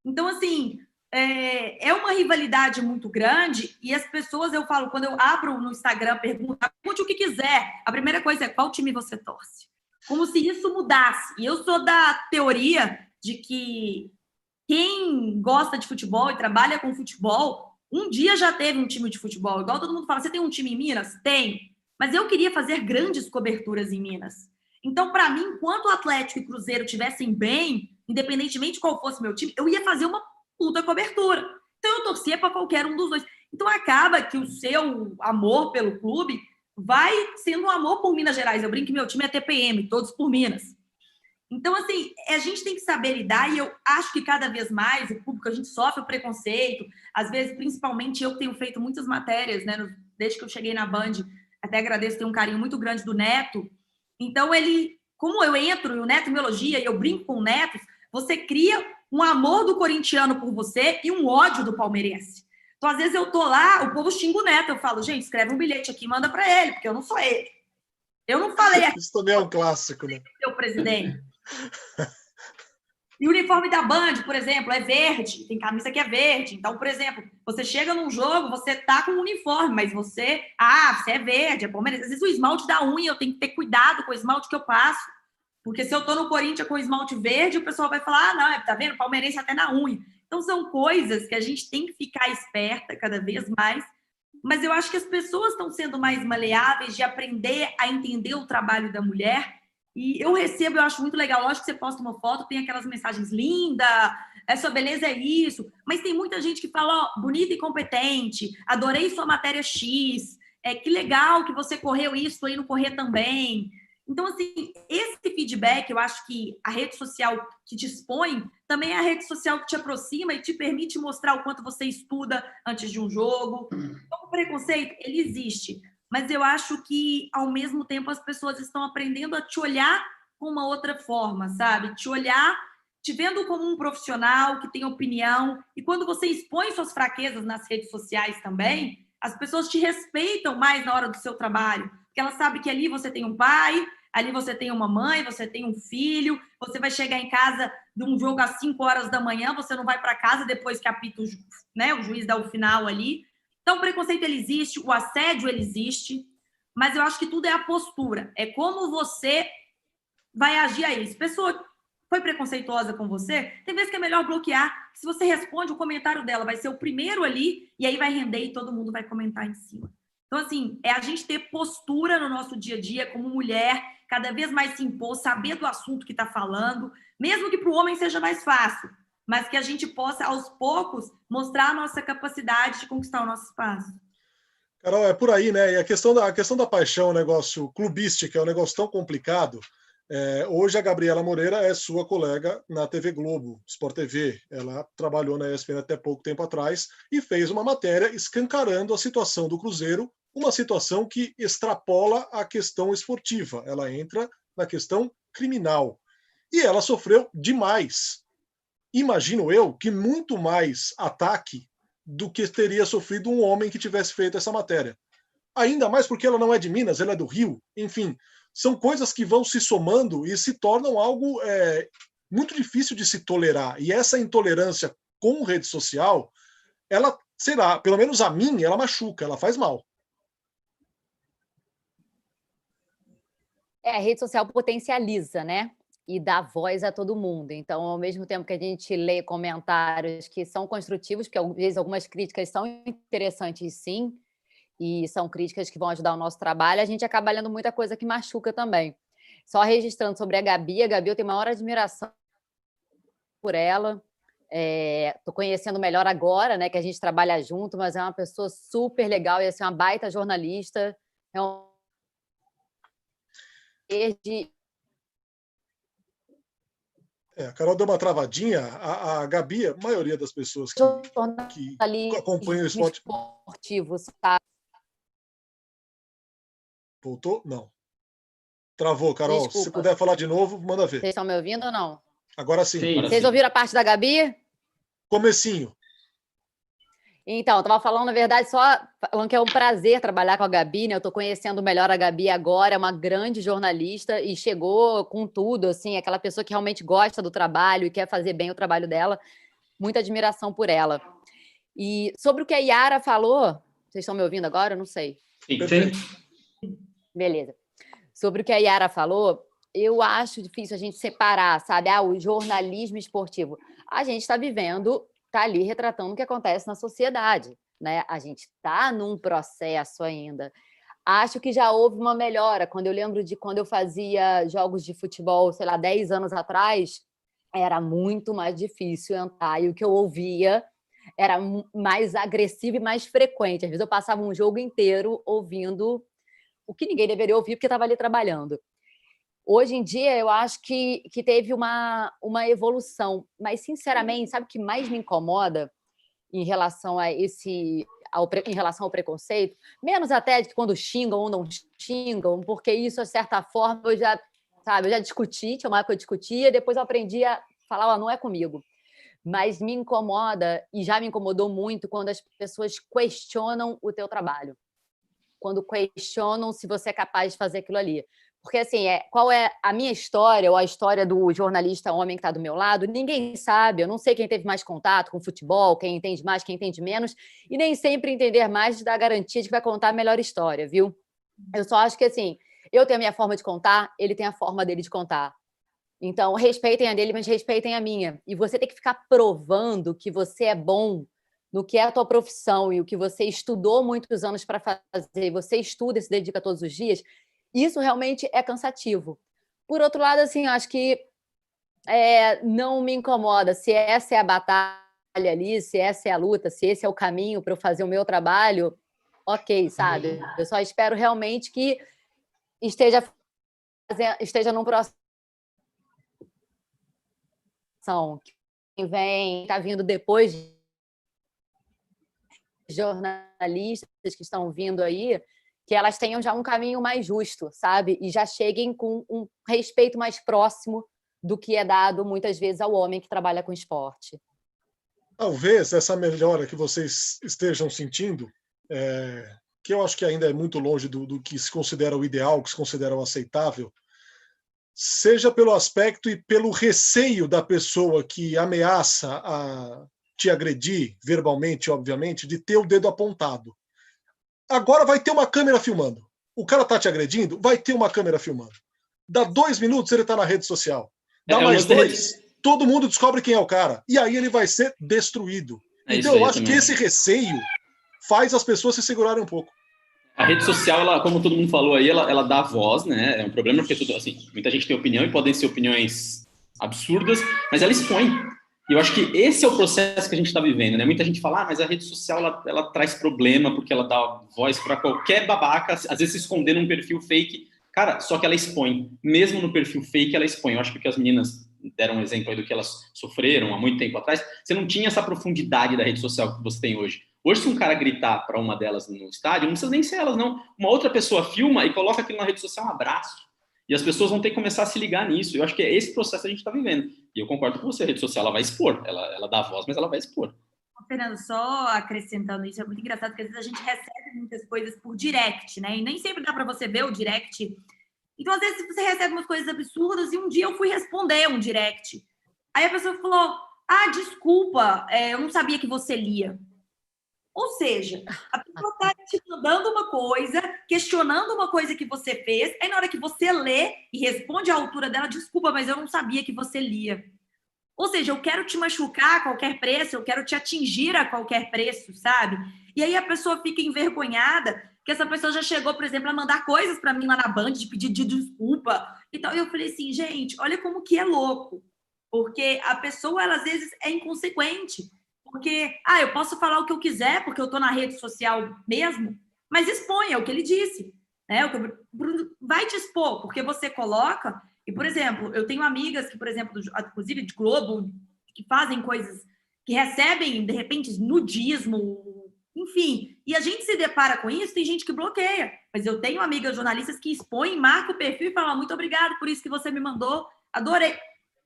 Então, assim, é uma rivalidade muito grande e as pessoas, eu falo, quando eu abro no Instagram, pergunte o que quiser. A primeira coisa é qual time você torce. Como se isso mudasse. E eu sou da teoria de que quem gosta de futebol e trabalha com futebol, um dia já teve um time de futebol. Igual todo mundo fala, você tem um time em Minas? Tem. Mas eu queria fazer grandes coberturas em Minas. Então, para mim, enquanto o Atlético e Cruzeiro estivessem bem, independentemente de qual fosse meu time, eu ia fazer uma puta cobertura. Então, eu torcia para qualquer um dos dois. Então, acaba que o seu amor pelo clube vai sendo um amor por Minas Gerais. Eu brinco que meu time é TPM, todos por Minas. Então, assim, a gente tem que saber lidar e eu acho que cada vez mais o público, a gente sofre o preconceito. Às vezes, principalmente, eu tenho feito muitas matérias, né? Desde que eu cheguei na Band, até agradeço, tenho um carinho muito grande do Neto. Então, como eu entro e o Neto me elogia e eu brinco com o Neto, você cria um amor do corintiano por você e um ódio do palmeirense. Então, às vezes eu tô lá, o povo xinga o Neto, eu falo, gente, escreve um bilhete aqui e manda para ele, porque eu não sou ele. Eu não falei aqui.
Isso também é um clássico, né?
Seu presidente. E o uniforme da Band, por exemplo, é verde. Tem camisa que é verde. Então, por exemplo, você chega num jogo, você tá com um uniforme, mas você é verde, é Palmeiras. Às vezes o esmalte da unha, eu tenho que ter cuidado com o esmalte que eu passo. Porque se eu tô no Corinthians com esmalte verde, o pessoal vai falar, não, tá vendo? Palmeirense até na unha. Então, são coisas que a gente tem que ficar esperta cada vez mais. Mas eu acho que as pessoas estão sendo mais maleáveis de aprender a entender o trabalho da mulher. E eu acho muito legal. Lógico que você posta uma foto, tem aquelas mensagens lindas, sua beleza é isso. Mas tem muita gente que fala, bonita e competente, adorei sua matéria X, que legal que você correu isso aí no Correr também. Então, assim, esse feedback, eu acho que a rede social que te expõe também é a rede social que te aproxima e te permite mostrar o quanto você estuda antes de um jogo. Então, o preconceito, ele existe. Mas eu acho que, ao mesmo tempo, as pessoas estão aprendendo a te olhar com uma outra forma, sabe? Te olhar, te vendo como um profissional que tem opinião. E quando você expõe suas fraquezas nas redes sociais também, as pessoas te respeitam mais na hora do seu trabalho. Porque elas sabem que ali você tem um pai, ali você tem uma mãe, você tem um filho, você vai chegar em casa de um jogo às 5 horas da manhã, você não vai para casa depois que apita o juiz dá o final ali. Então, o preconceito, ele existe, o assédio, ele existe, mas eu acho que tudo é a postura. É como você vai agir a isso. Pessoa foi preconceituosa com você, tem vezes que é melhor bloquear. Se você responde, o comentário dela vai ser o primeiro ali, e aí vai render e todo mundo vai comentar em cima. Então, assim, é a gente ter postura no nosso dia a dia como mulher, cada vez mais se impor, saber do assunto que está falando, mesmo que para o homem seja mais fácil, mas que a gente possa, aos poucos, mostrar a nossa capacidade de conquistar o nosso espaço.
Carol, é por aí, né? E a questão da paixão, o negócio clubístico, é um negócio tão complicado. Hoje a Gabriela Moreira é sua colega na TV Globo, Sport TV. Ela trabalhou na ESPN até pouco tempo atrás e fez uma matéria escancarando a situação do Cruzeiro, uma situação que extrapola a questão esportiva. Ela entra na questão criminal. E ela sofreu demais. Imagino eu que muito mais ataque do que teria sofrido um homem que tivesse feito essa matéria. Ainda mais porque ela não é de Minas, ela é do Rio. Enfim, são coisas que vão se somando e se tornam algo muito difícil de se tolerar. E essa intolerância com rede social, ela, sei lá, pelo menos a mim, ela machuca, ela faz mal.
A rede social potencializa, né? E dá voz a todo mundo. Então, ao mesmo tempo que a gente lê comentários que são construtivos, porque às vezes algumas críticas são interessantes, sim, e são críticas que vão ajudar o nosso trabalho, a gente acaba lendo muita coisa que machuca também. Só registrando sobre a Gabi eu tenho maior admiração por ela. Estou conhecendo melhor agora, né, que a gente trabalha junto, mas é uma pessoa super legal, ia ser uma baita jornalista. É um
a Carol deu uma travadinha. A Gabi, a maioria das pessoas que acompanham o esporte
esportivo, sabe?
Voltou? Não. Travou, Carol.
Desculpa.
Se puder falar de novo, manda ver.
Vocês estão me ouvindo ou não?
Agora sim.
Sim.
Vocês ouviram a parte da Gabi?
Comecinho.
Então, eu tava falando, na verdade, só falando que é um prazer trabalhar com a Gabi, né? Eu tô conhecendo melhor a Gabi agora, é uma grande jornalista e chegou com tudo, assim, aquela pessoa que realmente gosta do trabalho e quer fazer bem o trabalho dela. Muita admiração por ela. E sobre o que a Yara falou, vocês estão me ouvindo agora? Eu não sei.
Sim.
Beleza. Sobre o que a Yara falou, eu acho difícil a gente separar, sabe? O jornalismo esportivo. A gente está vivendo, está ali retratando o que acontece na sociedade, né? A gente está num processo ainda. Acho que já houve uma melhora. Quando eu lembro de quando eu fazia jogos de futebol, sei lá, 10 anos atrás, era muito mais difícil entrar. E o que eu ouvia era mais agressivo e mais frequente. Às vezes eu passava um jogo inteiro ouvindo o que ninguém deveria ouvir porque estava ali trabalhando. Hoje em dia, eu acho que teve uma evolução. Mas, sinceramente, sabe o que mais me incomoda em relação a em relação ao preconceito? Menos até de quando xingam ou não xingam, porque isso, de certa forma, eu já discuti, tinha uma época que eu discutia, depois eu aprendi a falar, não é comigo. Mas me incomoda, e já me incomodou muito, quando as pessoas questionam o teu trabalho. Quando questionam se você é capaz de fazer aquilo ali. Porque, assim, qual é a minha história ou a história do jornalista homem que está do meu lado? Ninguém sabe. Eu não sei quem teve mais contato com futebol, quem entende mais, quem entende menos. E nem sempre entender mais dá garantia de que vai contar a melhor história, viu? Eu só acho que, assim, eu tenho a minha forma de contar, ele tem a forma dele de contar. Então, respeitem a dele, mas respeitem a minha. E você tem que ficar provando que você é bom no que é a tua profissão e o que você estudou muitos anos para fazer, você estuda e se dedica todos os dias, isso realmente é cansativo. Por outro lado, assim, eu acho que não me incomoda. Se essa é a batalha ali, se essa é a luta, se esse é o caminho para eu fazer o meu trabalho, ok, sabe? Eu só espero realmente que esteja num processo que está vindo depois de jornalistas que estão vindo aí, que elas tenham já um caminho mais justo, sabe? E já cheguem com um respeito mais próximo do que é dado, muitas vezes, ao homem que trabalha com esporte.
Talvez essa melhora que vocês estejam sentindo, que eu acho que ainda é muito longe do que se considera o ideal, que se considera o aceitável, seja pelo aspecto e pelo receio da pessoa que ameaça a te agredir verbalmente, obviamente, de ter o dedo apontado. Agora vai ter uma câmera filmando. O cara tá te agredindo, vai ter uma câmera filmando. Dá 2 minutos, ele tá na rede social. Dá mais 2, todo mundo descobre quem é o cara. E aí ele vai ser destruído. Então eu acho que esse receio faz as pessoas se segurarem um pouco.
A rede social, ela, como todo mundo falou aí, ela dá voz, né? É um problema porque assim, muita gente tem opinião e podem ser opiniões absurdas, mas ela expõe. E eu acho que esse é o processo que a gente está vivendo, né? Muita gente fala, mas a rede social ela traz problema porque ela dá voz para qualquer babaca, às vezes se esconder num perfil fake. Cara, só que ela expõe. Mesmo no perfil fake, ela expõe. Eu acho que as meninas deram um exemplo aí do que elas sofreram há muito tempo atrás. Você não tinha essa profundidade da rede social que você tem hoje. Hoje, se um cara gritar para uma delas no estádio, não precisa nem ser elas, não. Uma outra pessoa filma e coloca aquilo na rede social, um abraço. E as pessoas vão ter que começar a se ligar nisso. Eu acho que é esse processo que a gente está vivendo. E eu concordo com você, a rede social ela vai expor. Ela dá voz, mas ela vai expor.
Fernando, só acrescentando isso, é muito engraçado, porque às vezes a gente recebe muitas coisas por direct, né? E nem sempre dá para você ver o direct. Então, às vezes, você recebe umas coisas absurdas e um dia eu fui responder um direct. Aí a pessoa falou, desculpa, eu não sabia que você lia. Ou seja, a pessoa está te mandando uma coisa, questionando uma coisa que você fez, aí na hora que você lê e responde à altura dela, desculpa, mas eu não sabia que você lia. Ou seja, eu quero te machucar a qualquer preço, eu quero te atingir a qualquer preço, sabe? E aí a pessoa fica envergonhada, que essa pessoa já chegou, por exemplo, a mandar coisas para mim lá na Band, de pedir de desculpa e tal. E eu falei assim, gente, olha como que é louco. Porque a pessoa, ela às vezes é inconsequente. Porque, eu posso falar o que eu quiser, porque eu estou na rede social mesmo, mas expõe, é o que ele disse. Né? O Bruno vai te expor, porque você coloca... E, por exemplo, eu tenho amigas que, por exemplo, inclusive de Globo, que fazem coisas, que recebem, de repente, nudismo, enfim. E a gente se depara com isso, tem gente que bloqueia. Mas eu tenho amigas jornalistas que expõem, marcam o perfil e falam, muito obrigado por isso que você me mandou, adorei.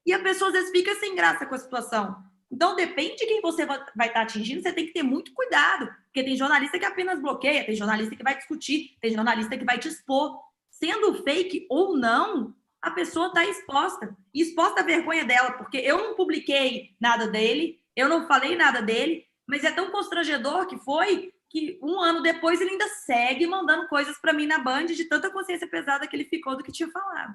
E a pessoa, às vezes, fica sem graça com a situação. Então, depende de quem você vai estar atingindo, você tem que ter muito cuidado, porque tem jornalista que apenas bloqueia, tem jornalista que vai discutir, tem jornalista que vai te expor. Sendo fake ou não, a pessoa está exposta. E exposta à vergonha dela, porque eu não publiquei nada dele, eu não falei nada dele, mas é tão constrangedor que foi que um ano depois ele ainda segue mandando coisas para mim na Band de tanta consciência pesada que ele ficou do que tinha falado.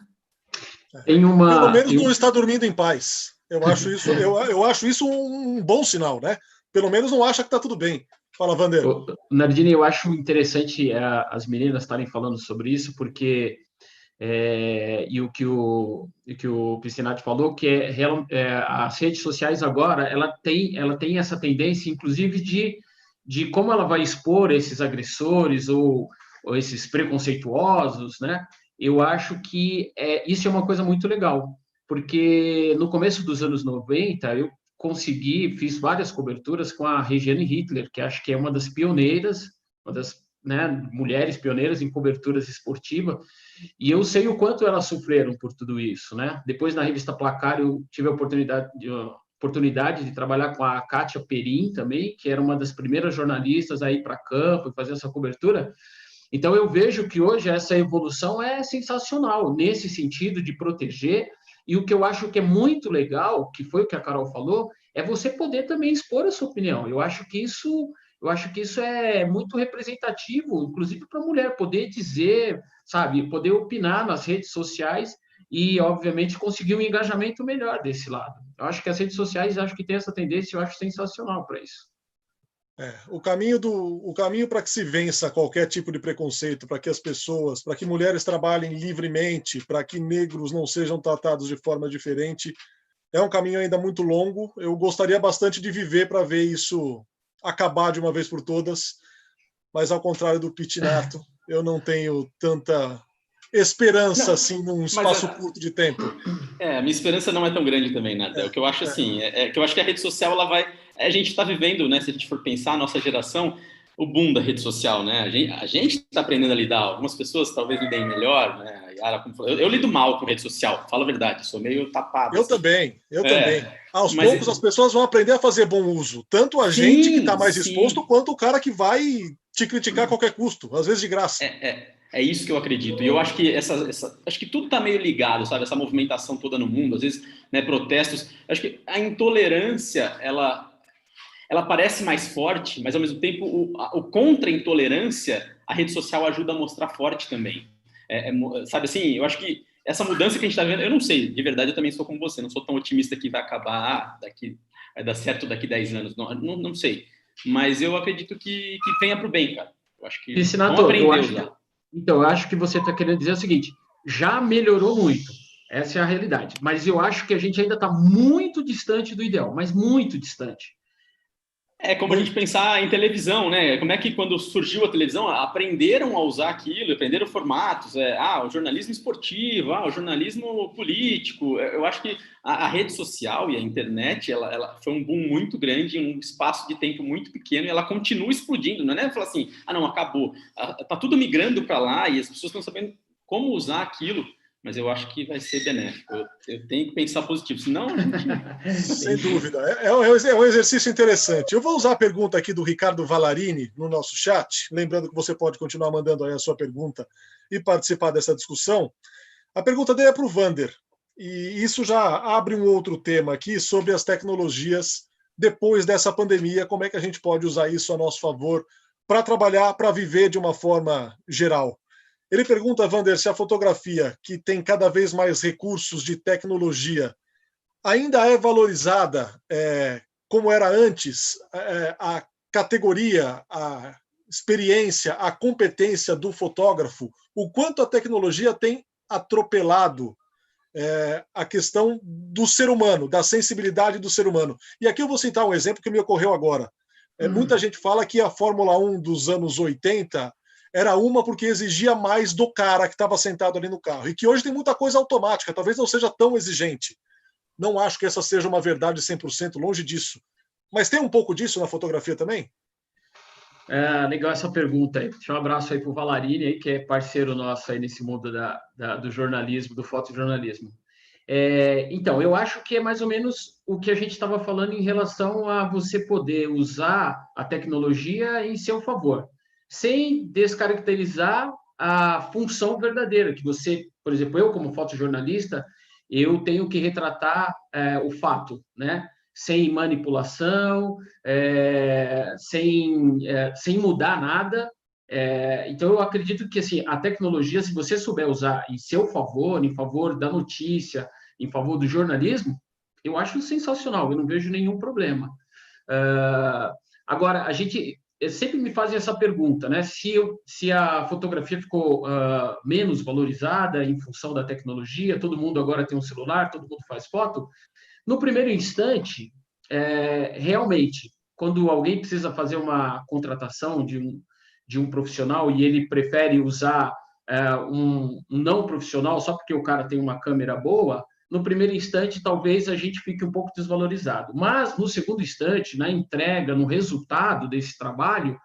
Pelo menos não está dormindo em paz. Eu acho isso um bom sinal, né? Pelo menos não acha que está tudo bem. Fala, Vander.
Nardini, eu acho interessante as meninas estarem falando sobre isso, porque e o que o Piscinato falou, que as redes sociais agora, ela tem essa tendência, inclusive, de como ela vai expor esses agressores ou esses preconceituosos, né? Eu acho que isso é uma coisa muito legal, porque no começo dos anos 90, eu fiz várias coberturas com a Regiane Hitler, que acho que é uma das pioneiras, uma das, né, mulheres pioneiras em coberturas esportivas, e eu sei o quanto elas sofreram por tudo isso, né? Depois, na revista Placar, eu tive a oportunidade de trabalhar com a Kátia Perim também, que era uma das primeiras jornalistas a ir para campo e fazer essa cobertura. Então, eu vejo que hoje essa evolução é sensacional, nesse sentido de proteger, e o que eu acho que é muito legal, que foi o que a Carol falou, é você poder também expor a sua opinião. Eu acho que isso é muito representativo, inclusive para a mulher, poder dizer, sabe, poder opinar nas redes sociais e, obviamente, conseguir um engajamento melhor desse lado. Eu acho que as redes sociais, acho que tem essa tendência, eu acho sensacional para isso.
O caminho para que se vença qualquer tipo de preconceito, para que mulheres trabalhem livremente, para que negros não sejam tratados de forma diferente, é um caminho ainda muito longo. Eu gostaria bastante de viver para ver isso acabar de uma vez por todas, mas ao contrário do Pitinato, eu não tenho tanta esperança assim num espaço curto de tempo.
A minha esperança não é tão grande também, Nada. O que eu acho assim, que eu acho que a rede social ela vai, a gente está vivendo, né? Se a gente for pensar, a nossa geração, o boom da rede social, né? A gente está aprendendo a lidar. Algumas pessoas talvez lidem melhor, né? Eu lido mal com rede social, falo a verdade, sou meio tapado.
Eu também. Aos poucos as pessoas vão aprender a fazer bom uso, tanto a gente que está mais exposto, quanto o cara que vai te criticar a qualquer custo, às vezes de graça.
É isso que eu acredito. E eu acho que acho que tudo está meio ligado, sabe? Essa movimentação toda no mundo, às vezes, né, protestos. Acho que a intolerância, ela parece mais forte, mas ao mesmo tempo o contra a intolerância, a rede social ajuda a mostrar forte também. Sabe assim, eu acho que essa mudança que a gente está vendo, eu não sei, de verdade eu também sou como você, não sou tão otimista que vai acabar vai dar certo daqui 10 anos, não sei. Mas eu acredito que venha para o bem, cara. Eu acho que vamos aprender a usar.
Então, eu acho que você está querendo dizer o seguinte, já melhorou muito, essa é a realidade, mas eu acho que a gente ainda está muito distante do ideal, mas muito distante.
É como a gente pensar em televisão, né? Como é que quando surgiu a televisão, aprenderam a usar aquilo, aprenderam formatos, o jornalismo esportivo, o jornalismo político. Eu acho que a rede social e a internet, ela foi um boom muito grande em um espaço de tempo muito pequeno e ela continua explodindo, não é falar assim, não, acabou. Tá tudo migrando para lá e as pessoas estão sabendo como usar aquilo. Mas eu acho que vai ser benéfico. Eu tenho que pensar positivo, senão a gente...
Sem dúvida. É um exercício interessante. Eu vou usar a pergunta aqui do Ricardo Valarini no nosso chat, lembrando que você pode continuar mandando aí a sua pergunta e participar dessa discussão. A pergunta dele é para o Vander, e isso já abre um outro tema aqui sobre as tecnologias depois dessa pandemia, como é que a gente pode usar isso a nosso favor para trabalhar, para viver de uma forma geral. Ele pergunta, Vander, se a fotografia, que tem cada vez mais recursos de tecnologia, ainda é valorizada como era antes, a categoria, a experiência, a competência do fotógrafo, o quanto a tecnologia tem atropelado a questão do ser humano, da sensibilidade do ser humano. E aqui eu vou citar um exemplo que me ocorreu agora. Muita gente fala que a Fórmula 1 dos anos 80 era uma porque exigia mais do cara que estava sentado ali no carro. E que hoje tem muita coisa automática, talvez não seja tão exigente. Não acho que essa seja uma verdade 100%, longe disso. Mas tem um pouco disso na fotografia também?
Legal essa pergunta aí. Deixa um abraço aí para o Valarini, aí, que é parceiro nosso aí nesse mundo do jornalismo, do fotojornalismo. Então, eu acho que é mais ou menos o que a gente estava falando em relação a você poder usar a tecnologia em seu favor, sem descaracterizar a função verdadeira, que você, por exemplo, eu como fotojornalista, eu tenho que retratar o fato, né? Sem manipulação, sem mudar nada. Então, eu acredito que assim, a tecnologia, se você souber usar em seu favor, em favor da notícia, em favor do jornalismo, eu acho sensacional, eu não vejo nenhum problema. Agora, a gente sempre me fazem essa pergunta, né? Se a fotografia ficou menos valorizada em função da tecnologia, todo mundo agora tem um celular, todo mundo faz foto. No primeiro instante, realmente, quando alguém precisa fazer uma contratação de um profissional e ele prefere usar um não profissional só porque o cara tem uma câmera boa, no primeiro instante, talvez a gente fique um pouco desvalorizado. Mas, no segundo instante, na entrega, no resultado desse trabalho,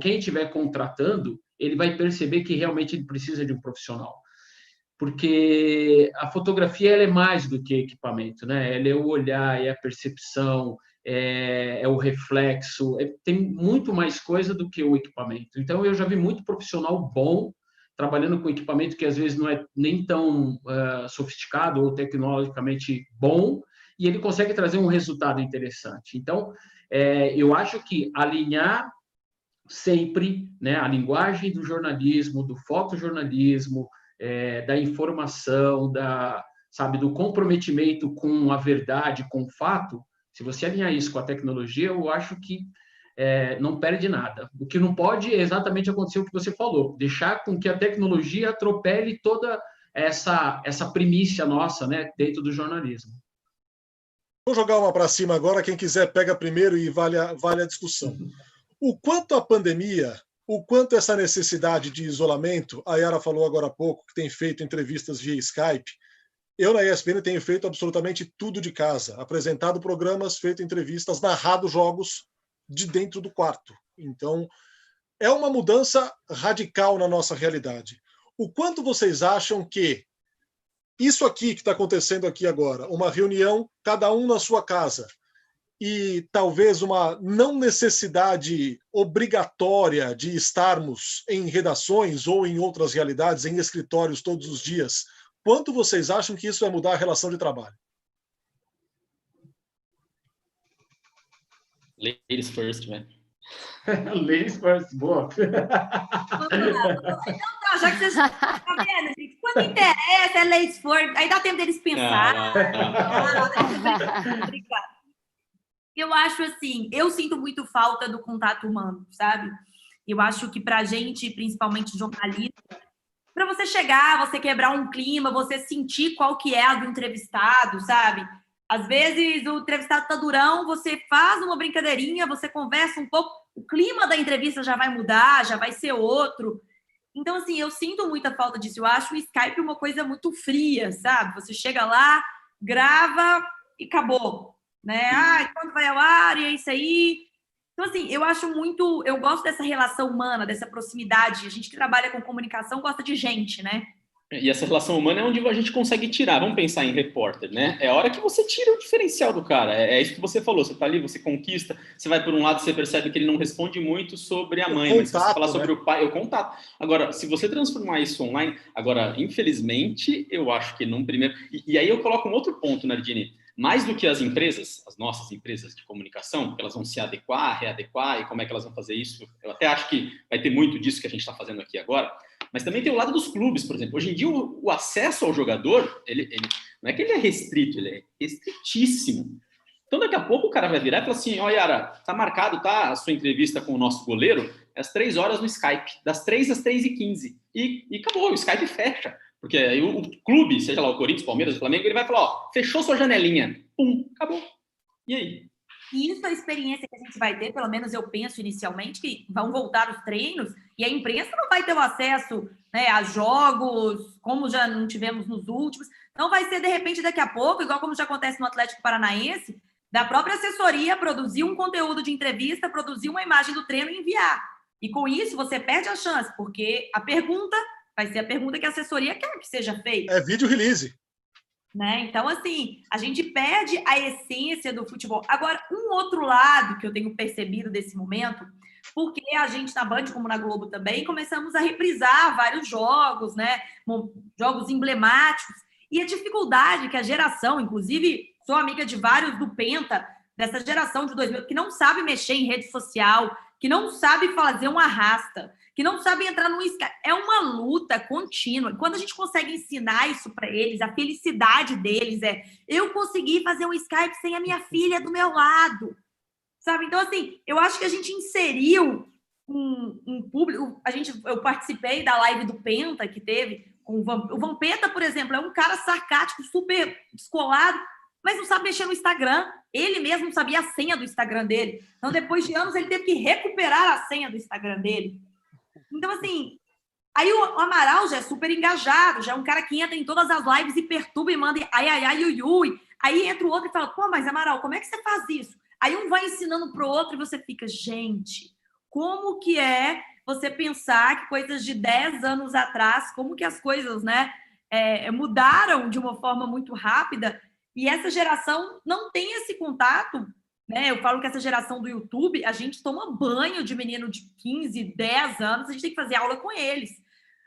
quem estiver contratando, ele vai perceber que realmente ele precisa de um profissional. Porque a fotografia ela é mais do que equipamento, né? Ela é o olhar, é a percepção, é o reflexo, tem muito mais coisa do que o equipamento. Então, eu já vi muito profissional bom trabalhando com equipamento que às vezes não é nem tão sofisticado ou tecnologicamente bom, e ele consegue trazer um resultado interessante. Então, eu acho que alinhar sempre, né, a linguagem do jornalismo, do fotojornalismo, da informação, do comprometimento com a verdade, com o fato, se você alinhar isso com a tecnologia, eu acho que não perde nada. O que não pode é exatamente acontecer o que você falou, deixar com que a tecnologia atropele toda essa primícia nossa, né, dentro do jornalismo.
Vou jogar uma para cima agora, quem quiser pega primeiro e vale a discussão. O quanto a pandemia, o quanto essa necessidade de isolamento, a Yara falou agora há pouco que tem feito entrevistas via Skype, eu na ESPN tenho feito absolutamente tudo de casa, apresentado programas, feito entrevistas, narrado jogos de dentro do quarto. Então, é uma mudança radical na nossa realidade. O quanto vocês acham que isso aqui que está acontecendo aqui agora, uma reunião, cada um na sua casa, e talvez uma não necessidade obrigatória de estarmos em redações ou em outras realidades, em escritórios todos os dias, quanto vocês acham que isso vai mudar a relação de trabalho?
Ladies first, né?
Ladies first, boa.
Vamos lá. Então, já que vocês estão vendo, gente, quando interessa é ladies first, aí dá tempo deles pensar. Obrigada. Eu acho assim, eu sinto muito falta do contato humano, sabe? Eu acho que pra gente, principalmente jornalista, para você chegar, você quebrar um clima, você sentir qual que é a do entrevistado, sabe? Às vezes o entrevistado tá durão, você faz uma brincadeirinha, você conversa um pouco, o clima da entrevista já vai mudar, já vai ser outro. Então, assim, eu sinto muita falta disso. Eu acho o Skype uma coisa muito fria, sabe? Você chega lá, grava e acabou, né? Quando vai ao ar e é isso aí. Então, assim, eu gosto dessa relação humana, dessa proximidade. A gente que trabalha com comunicação gosta de gente, né?
E essa relação humana é onde a gente consegue tirar. Vamos pensar em repórter, né? É a hora que você tira o diferencial do cara. É isso que você falou. Você tá ali, você conquista. Você vai por um lado, você percebe que ele não responde muito sobre a mãe, mas se você falar sobre o pai, é o contato. Agora, se você transformar isso online, agora, infelizmente, eu acho que num primeiro... E aí eu coloco um outro ponto, Nardini. Mais do que as empresas, as nossas empresas de comunicação, porque elas vão se adequar, readequar, e como é que elas vão fazer isso? Eu até acho que vai ter muito disso que a gente está fazendo aqui agora. Mas também tem o lado dos clubes, por exemplo. Hoje em dia, o acesso ao jogador, ele não é que ele é restrito, ele é restritíssimo. Então, daqui a pouco, o cara vai virar e falar assim, Yara, tá marcado, tá, a sua entrevista com o nosso goleiro, às 3 horas no Skype, das 3 às 3h15. E acabou, o Skype fecha. Porque aí o clube, seja lá o Corinthians, Palmeiras, o Flamengo, ele vai falar, fechou sua janelinha. Pum, acabou. E aí?
E isso é a experiência que a gente vai ter, pelo menos eu penso inicialmente, que vão voltar os treinos e a imprensa não vai ter o acesso, né, a jogos, como já não tivemos nos últimos. Então vai ser, de repente, daqui a pouco, igual como já acontece no Atlético Paranaense, da própria assessoria produzir um conteúdo de entrevista, produzir uma imagem do treino e enviar. E com isso você perde a chance, porque a pergunta vai ser a pergunta que a assessoria quer que seja feita.
É vídeo release.
né? Então, assim, a gente perde a essência do futebol. Agora, um outro lado que eu tenho percebido desse momento, porque a gente na Band, como na Globo também, começamos a reprisar vários jogos, né? Jogos emblemáticos. E a dificuldade que a geração, inclusive, sou amiga de vários do Penta, dessa geração de 2000, que não sabe mexer em rede social, que não sabe fazer um arrasta, que não sabe entrar no Skype. É uma luta contínua. Quando a gente consegue ensinar isso para eles, a felicidade deles é eu consegui fazer um Skype sem a minha filha do meu lado, sabe? Então, assim, eu acho que a gente inseriu um público. Eu participei da live do Penta que teve com o Vampeta, por exemplo, é um cara sarcástico, super descolado, mas não sabe mexer no Instagram. Ele mesmo não sabia a senha do Instagram dele. Então, depois de anos, ele teve que recuperar a senha do Instagram dele. Então, assim, aí o Amaral já é super engajado, já é um cara que entra em todas as lives e perturba e manda ai, ai, ai, ui, ui. Aí entra o outro e fala, pô, mas Amaral, como é que você faz isso? Aí um vai ensinando pro outro e você fica, gente, como que é você pensar que coisas de 10 anos atrás, como que as coisas, né, mudaram de uma forma muito rápida e essa geração não tem esse contato, né? Eu falo que essa geração do YouTube, a gente toma banho de menino de 15, 10 anos, a gente tem que fazer aula com eles.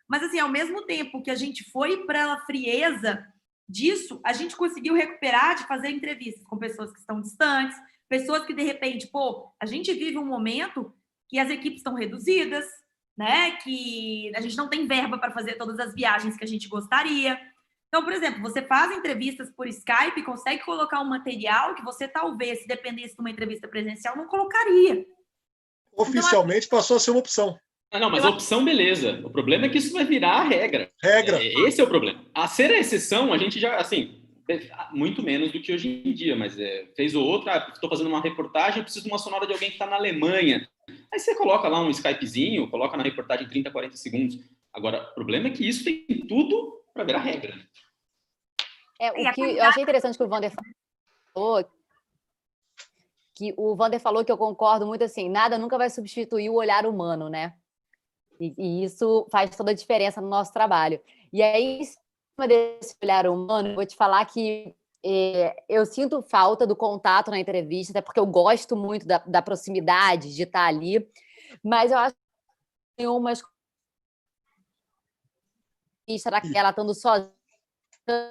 Mas, assim, ao mesmo tempo que a gente foi para a frieza disso, a gente conseguiu recuperar de fazer entrevistas com pessoas que estão distantes, pessoas que, de repente, pô, a gente vive um momento que as equipes estão reduzidas, né? Que a gente não tem verba para fazer todas as viagens que a gente gostaria. Então, por exemplo, você faz entrevistas por Skype, consegue colocar um material que você talvez, se dependesse de uma entrevista presencial, não colocaria.
Oficialmente então, passou a ser uma opção.
Não, mas a opção, beleza. O problema é que isso vai virar a regra.
Regra.
Esse é o problema. A ser a exceção, a gente já, assim, muito menos do que hoje em dia, mas fez o outro, estou fazendo uma reportagem, eu preciso de uma sonora de alguém que está na Alemanha. Aí você coloca lá um Skypezinho, coloca na reportagem 30, 40 segundos. Agora, o problema é que isso tem tudo para virar regra.
O que eu achei interessante que o Wander falou, que eu concordo muito, assim, nada nunca vai substituir o olhar humano, né? E isso faz toda a diferença no nosso trabalho. E aí, em cima desse olhar humano, eu vou te falar que eu sinto falta do contato na entrevista, até porque eu gosto muito da proximidade, de estar ali, mas eu acho que tem umas ela estando sozinha,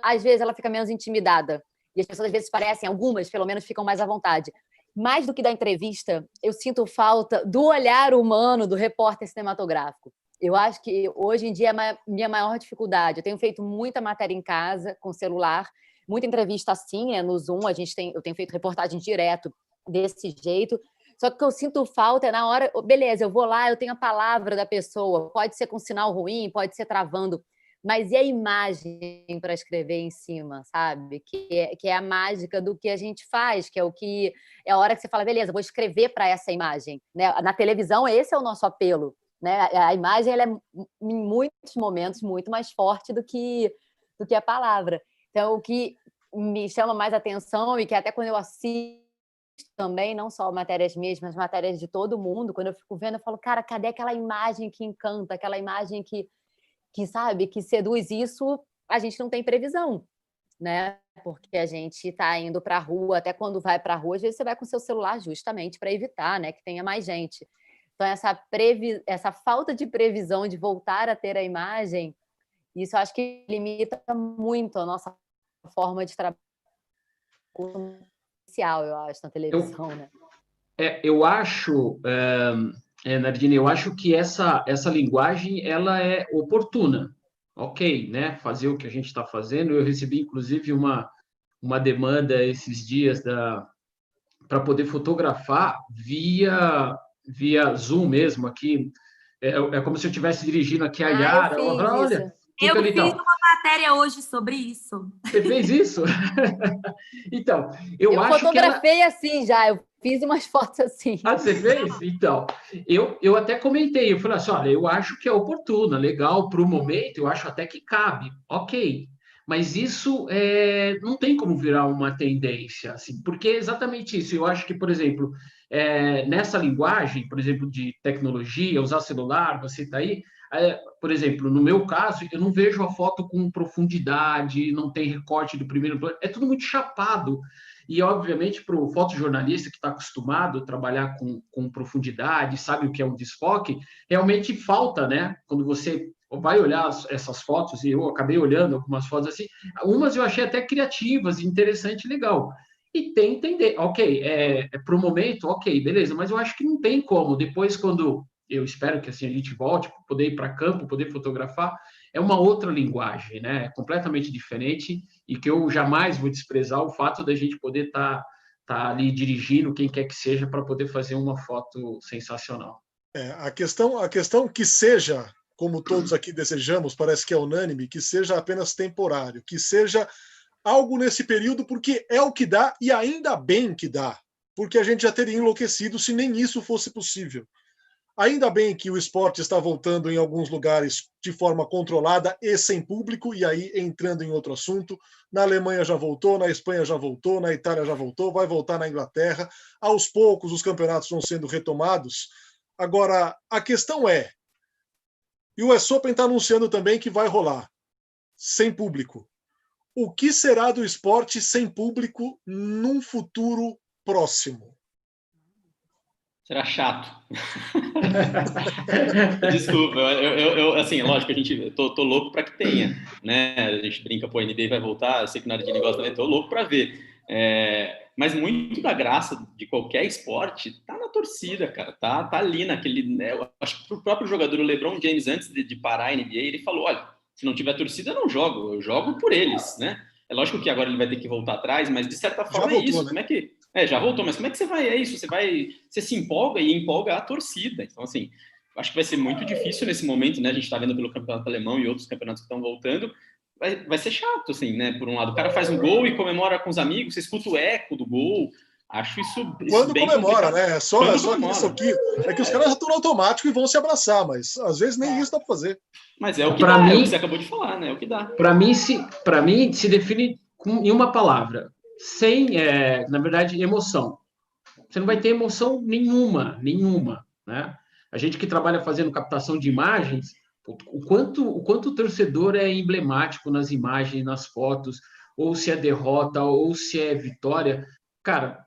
às vezes ela fica menos intimidada. E as pessoas, às vezes, parecem, algumas, pelo menos, ficam mais à vontade. Mais do que da entrevista, eu sinto falta do olhar humano do repórter cinematográfico. Eu acho que, hoje em dia, é a minha maior dificuldade. Eu tenho feito muita matéria em casa, com celular, muita entrevista assim, no Zoom. Eu tenho feito reportagem direto desse jeito. Só que o que eu sinto falta é na hora... Beleza, eu vou lá, eu tenho a palavra da pessoa. Pode ser com sinal ruim, pode ser travando. Mas e a imagem para escrever em cima, sabe? Que é a mágica do que a gente faz, que é a hora que você fala, beleza, vou escrever para essa imagem. Né? Na televisão, esse é o nosso apelo. Né? A imagem ela é, em muitos momentos, muito mais forte do que a palavra. Então, o que me chama mais atenção, e que até quando eu assisto também, não só matérias minhas, mas matérias de todo mundo, quando eu fico vendo, eu falo, cara, cadê aquela imagem que encanta, aquela imagem que sabe, que seduz? Isso, a gente não tem previsão, né? Porque a gente está indo para a rua, até quando vai para a rua, às vezes você vai com o seu celular justamente para evitar, né, que tenha mais gente. Então, essa falta de previsão de voltar a ter a imagem, isso eu acho que limita muito a nossa forma de trabalho comercial, eu acho, na televisão, né?
Eu acho... Nardini, eu acho que essa linguagem ela é oportuna, ok, né? Fazer o que a gente está fazendo. Eu recebi, inclusive, uma demanda esses dias para poder fotografar via Zoom mesmo aqui. É como se eu estivesse dirigindo aqui a Yara. Olha,
eu fiz uma matéria hoje sobre isso.
Você fez isso? Então, eu acho que
fotografei assim já, eu fiz umas fotos assim.
Ah, você fez? Então, eu até comentei, eu falei assim, olha, eu acho que é oportuna, legal, para o momento, eu acho até que cabe, ok. Mas isso não tem como virar uma tendência, assim, porque é exatamente isso. Eu acho que, por exemplo, nessa linguagem, por exemplo, de tecnologia, usar celular, você está aí, por exemplo, no meu caso, eu não vejo a foto com profundidade, não tem recorte do primeiro plano, é tudo muito chapado. E, obviamente, para o fotojornalista que está acostumado a trabalhar com profundidade, sabe o que é um desfoque, realmente falta, né? Quando você vai olhar essas fotos, e eu acabei olhando algumas fotos assim, umas eu achei até criativas, interessante, legal. E tem entender, ok, para o momento, ok, beleza, mas eu acho que não tem como. Depois, quando eu espero que assim a gente volte, poder ir para campo, poder fotografar, é uma outra linguagem, né? É completamente diferente e que eu jamais vou desprezar o fato da gente poder tá ali dirigindo quem quer que seja para poder fazer uma foto sensacional.
A questão que seja, como todos aqui desejamos, parece que é unânime, que seja apenas temporário, que seja algo nesse período, porque é o que dá e ainda bem que dá, porque a gente já teria enlouquecido se nem isso fosse possível. Ainda bem que o esporte está voltando em alguns lugares de forma controlada e sem público, e aí entrando em outro assunto. Na Alemanha já voltou, na Espanha já voltou, na Itália já voltou, vai voltar na Inglaterra. Aos poucos os campeonatos vão sendo retomados. Agora, a questão e o US Open está anunciando também que vai rolar sem público. O que será do esporte sem público num futuro próximo?
Será chato. Desculpa, assim, lógico, tô louco para que tenha, né? A gente brinca, pô, a NBA vai voltar, eu sei que na área de negócio também, tô louco para ver. Mas muito da graça de qualquer esporte tá na torcida, cara, tá ali naquele, né? Eu acho que pro próprio jogador, o LeBron James, antes de parar a NBA, ele falou, olha, se não tiver torcida, eu não jogo, eu jogo por eles, né? É lógico que agora ele vai ter que voltar atrás, mas de certa forma
já voltou,
isso,
né?
como é que... já voltou, mas como é que você vai? É isso, você se empolga e empolga a torcida. Então, assim, acho que vai ser muito difícil nesse momento, né? A gente está vendo pelo campeonato alemão e outros campeonatos que estão voltando. Vai ser chato, assim, né? Por um lado, o cara faz um gol e comemora com os amigos, você escuta o eco do gol. Acho isso
Quando
bem
comemora,
complicado.
né? É só aquele soquinho. É que os caras já estão no automático e vão se abraçar, mas às vezes nem isso dá para fazer.
Mas é o que dá, é o que você acabou de falar, né? É o que dá.
Para mim, se define em uma palavra, sem, na verdade, emoção. Você não vai ter emoção nenhuma, né? A gente que trabalha fazendo captação de imagens, o quanto o torcedor é emblemático nas imagens, nas fotos, ou se é derrota, ou se é vitória, cara,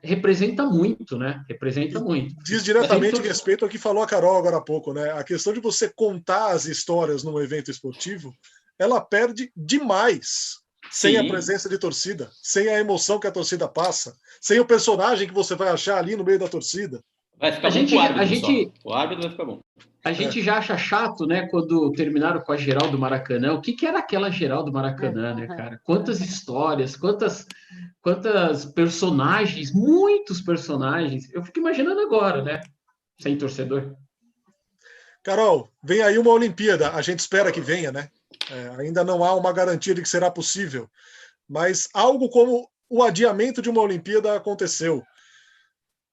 representa muito, né? Representa muito.
Diz diretamente respeito ao que falou a Carol agora há pouco, né? A questão de você contar as histórias num evento esportivo, ela perde demais sem a presença de torcida, sem a emoção que a torcida passa, sem o personagem que você vai achar ali no meio da torcida.
Vai ficar bom pro árbitro, o árbitro vai ficar bom.
A gente já acha chato, né, quando terminaram com a geral do Maracanã. O que era aquela geral do Maracanã, né, cara? Quantas histórias, quantas personagens, muitos personagens. Eu fico imaginando agora, né, sem torcedor.
Carol, vem aí uma Olimpíada. A gente espera que venha, né? Ainda não há uma garantia de que será possível, mas algo como o adiamento de uma Olimpíada aconteceu.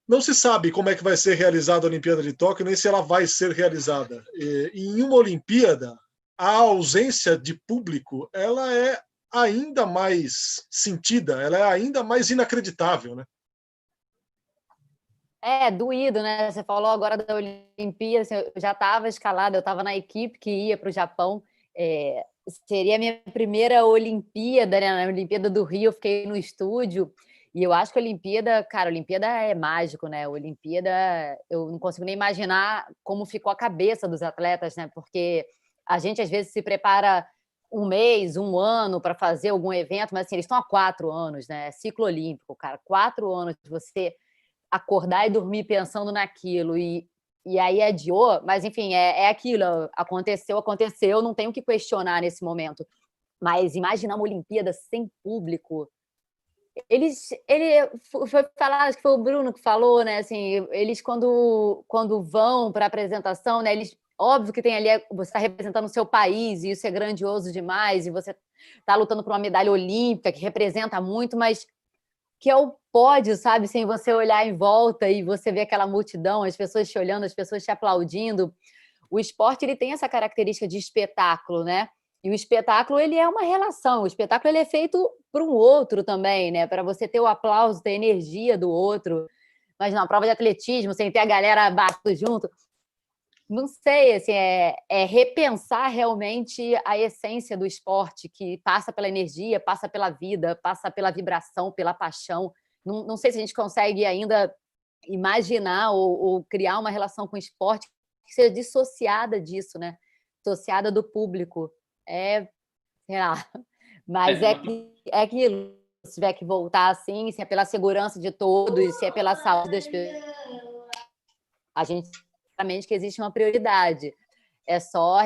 Não se sabe como é que vai ser realizada a Olimpíada de Tóquio, nem se ela vai ser realizada. E em uma Olimpíada, a ausência de público, ela é ainda mais sentida, ela é ainda mais inacreditável, né?
Doído, né? Você falou agora da Olimpíada, assim, eu já estava escalada, eu estava na equipe que ia para o Japão. Seria a minha primeira Olimpíada, né? Na Olimpíada do Rio, eu fiquei no estúdio. E eu acho que a Olimpíada, cara, a Olimpíada é mágico, né? A Olimpíada, eu não consigo nem imaginar como ficou a cabeça dos atletas, né? Porque a gente, às vezes, se prepara um mês, um ano para fazer algum evento, mas assim, eles estão há 4 anos, né? Ciclo olímpico, cara. 4 anos de você acordar e dormir pensando naquilo. E aí adiou, mas enfim, é aquilo. Aconteceu, não tenho o que questionar nesse momento. Mas imaginar uma Olimpíada sem público... Ele foi falar, acho que foi o Bruno que falou, né? Assim, eles quando vão para a apresentação, né? Eles, óbvio que tem ali, você está representando o seu país e isso é grandioso demais e você está lutando por uma medalha olímpica que representa muito, mas que é o pódio, sabe? Sem você olhar em volta e você ver aquela multidão, as pessoas te olhando, as pessoas te aplaudindo. O esporte, ele tem essa característica de espetáculo, né? E o espetáculo, ele é uma relação. O espetáculo, ele é feito para um outro também, né? Para você ter o aplauso, ter a energia do outro. Mas na prova de atletismo, sem ter a galera batendo junto. Não sei, assim, é repensar realmente a essência do esporte, que passa pela energia, passa pela vida, passa pela vibração, pela paixão. Não sei se a gente consegue ainda imaginar ou criar uma relação com o esporte que seja dissociada disso, né? Dissociada do público. Sei lá, mas é aquilo. Se tiver que voltar assim, se é pela segurança de todos, se é pela saúde das pessoas, a gente que existe uma prioridade. É só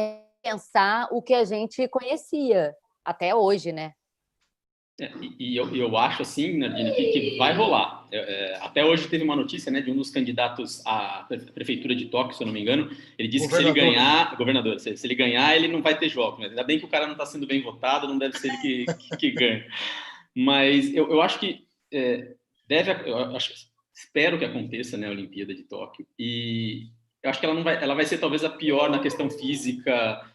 pensar o que a gente conhecia até hoje, né?
E eu acho, assim, Nardini, que vai rolar. Até hoje teve uma notícia, né, de um dos candidatos à prefeitura de Tóquio, se eu não me engano. Ele disse que se ele ganhar... Governador, se ele ganhar, ele não vai ter jogos. Ainda bem que o cara não está sendo bem votado, não deve ser ele que ganha. Mas eu acho que espero que aconteça, né, a Olimpíada de Tóquio. E eu acho que ela vai ser talvez a pior na questão física.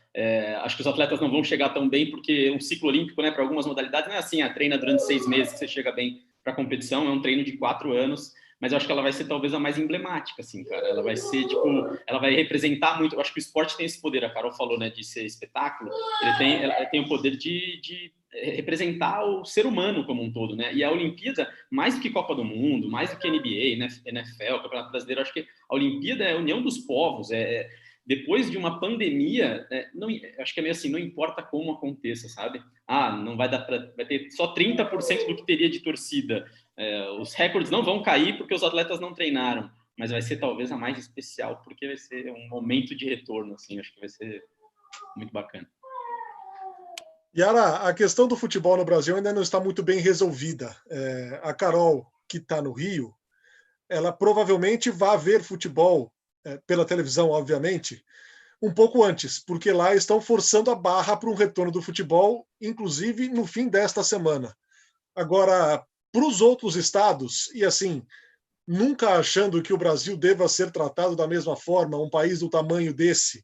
Acho que os atletas não vão chegar tão bem, porque um ciclo olímpico, né, para algumas modalidades, não é assim, treina durante 6 meses que você chega bem para a competição, é um treino de 4 anos, mas eu acho que ela vai ser talvez a mais emblemática, assim, cara. Ela vai ser, ela vai representar muito. Eu acho que o esporte tem esse poder, a Carol falou, né, de ser espetáculo, ela tem o poder de representar o ser humano como um todo, né? E a Olimpíada, mais do que Copa do Mundo, mais do que NBA, né, NFL, Campeonato Brasileiro, acho que a Olimpíada é a união dos povos, depois de uma pandemia, acho que é meio assim, não importa como aconteça, sabe? Não vai dar vai ter só 30% do que teria de torcida. Os recordes não vão cair porque os atletas não treinaram, mas vai ser talvez a mais especial, porque vai ser um momento de retorno, assim, acho que vai ser muito bacana.
Yara, a questão do futebol no Brasil ainda não está muito bem resolvida. A Carol, que está no Rio, ela provavelmente vai ver futebol pela televisão, obviamente, um pouco antes, porque lá estão forçando a barra para um retorno do futebol, inclusive no fim desta semana. Agora, para os outros estados, e assim, nunca achando que o Brasil deva ser tratado da mesma forma, um país do tamanho desse,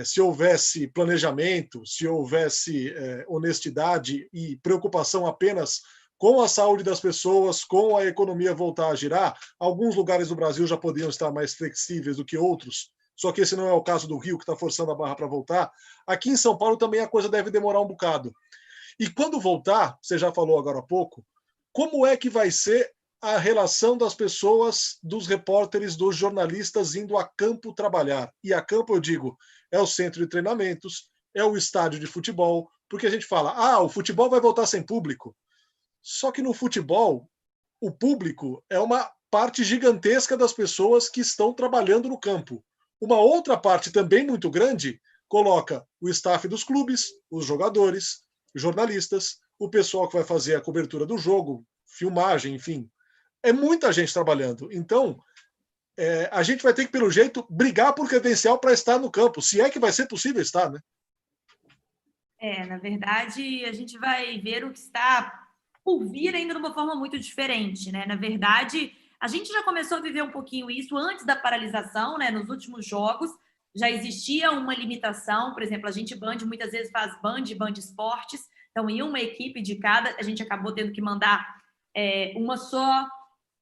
se houvesse planejamento, se houvesse honestidade e preocupação apenas com a saúde das pessoas, com a economia voltar a girar, alguns lugares do Brasil já poderiam estar mais flexíveis do que outros, só que esse não é o caso do Rio, que está forçando a barra para voltar. Aqui em São Paulo também a coisa deve demorar um bocado. E quando voltar, você já falou agora há pouco, como é que vai ser a relação das pessoas, dos repórteres, dos jornalistas indo a campo trabalhar? E a campo, eu digo, é o centro de treinamentos, é o estádio de futebol, porque a gente fala, o futebol vai voltar sem público. Só que no futebol, o público é uma parte gigantesca das pessoas que estão trabalhando no campo. Uma outra parte também muito grande coloca o staff dos clubes, os jogadores, jornalistas, o pessoal que vai fazer a cobertura do jogo, filmagem, enfim. É muita gente trabalhando. Então, a gente vai ter que, pelo jeito, brigar por credencial para estar no campo, se é que vai ser possível estar, né?
Na verdade, a gente vai ver o que está por vir ainda de uma forma muito diferente, né? Na verdade, a gente já começou a viver um pouquinho isso antes da paralisação, né? Nos últimos jogos já existia uma limitação, por exemplo, a gente muitas vezes faz Band Esportes, então em uma equipe de cada, a gente acabou tendo que mandar uma só.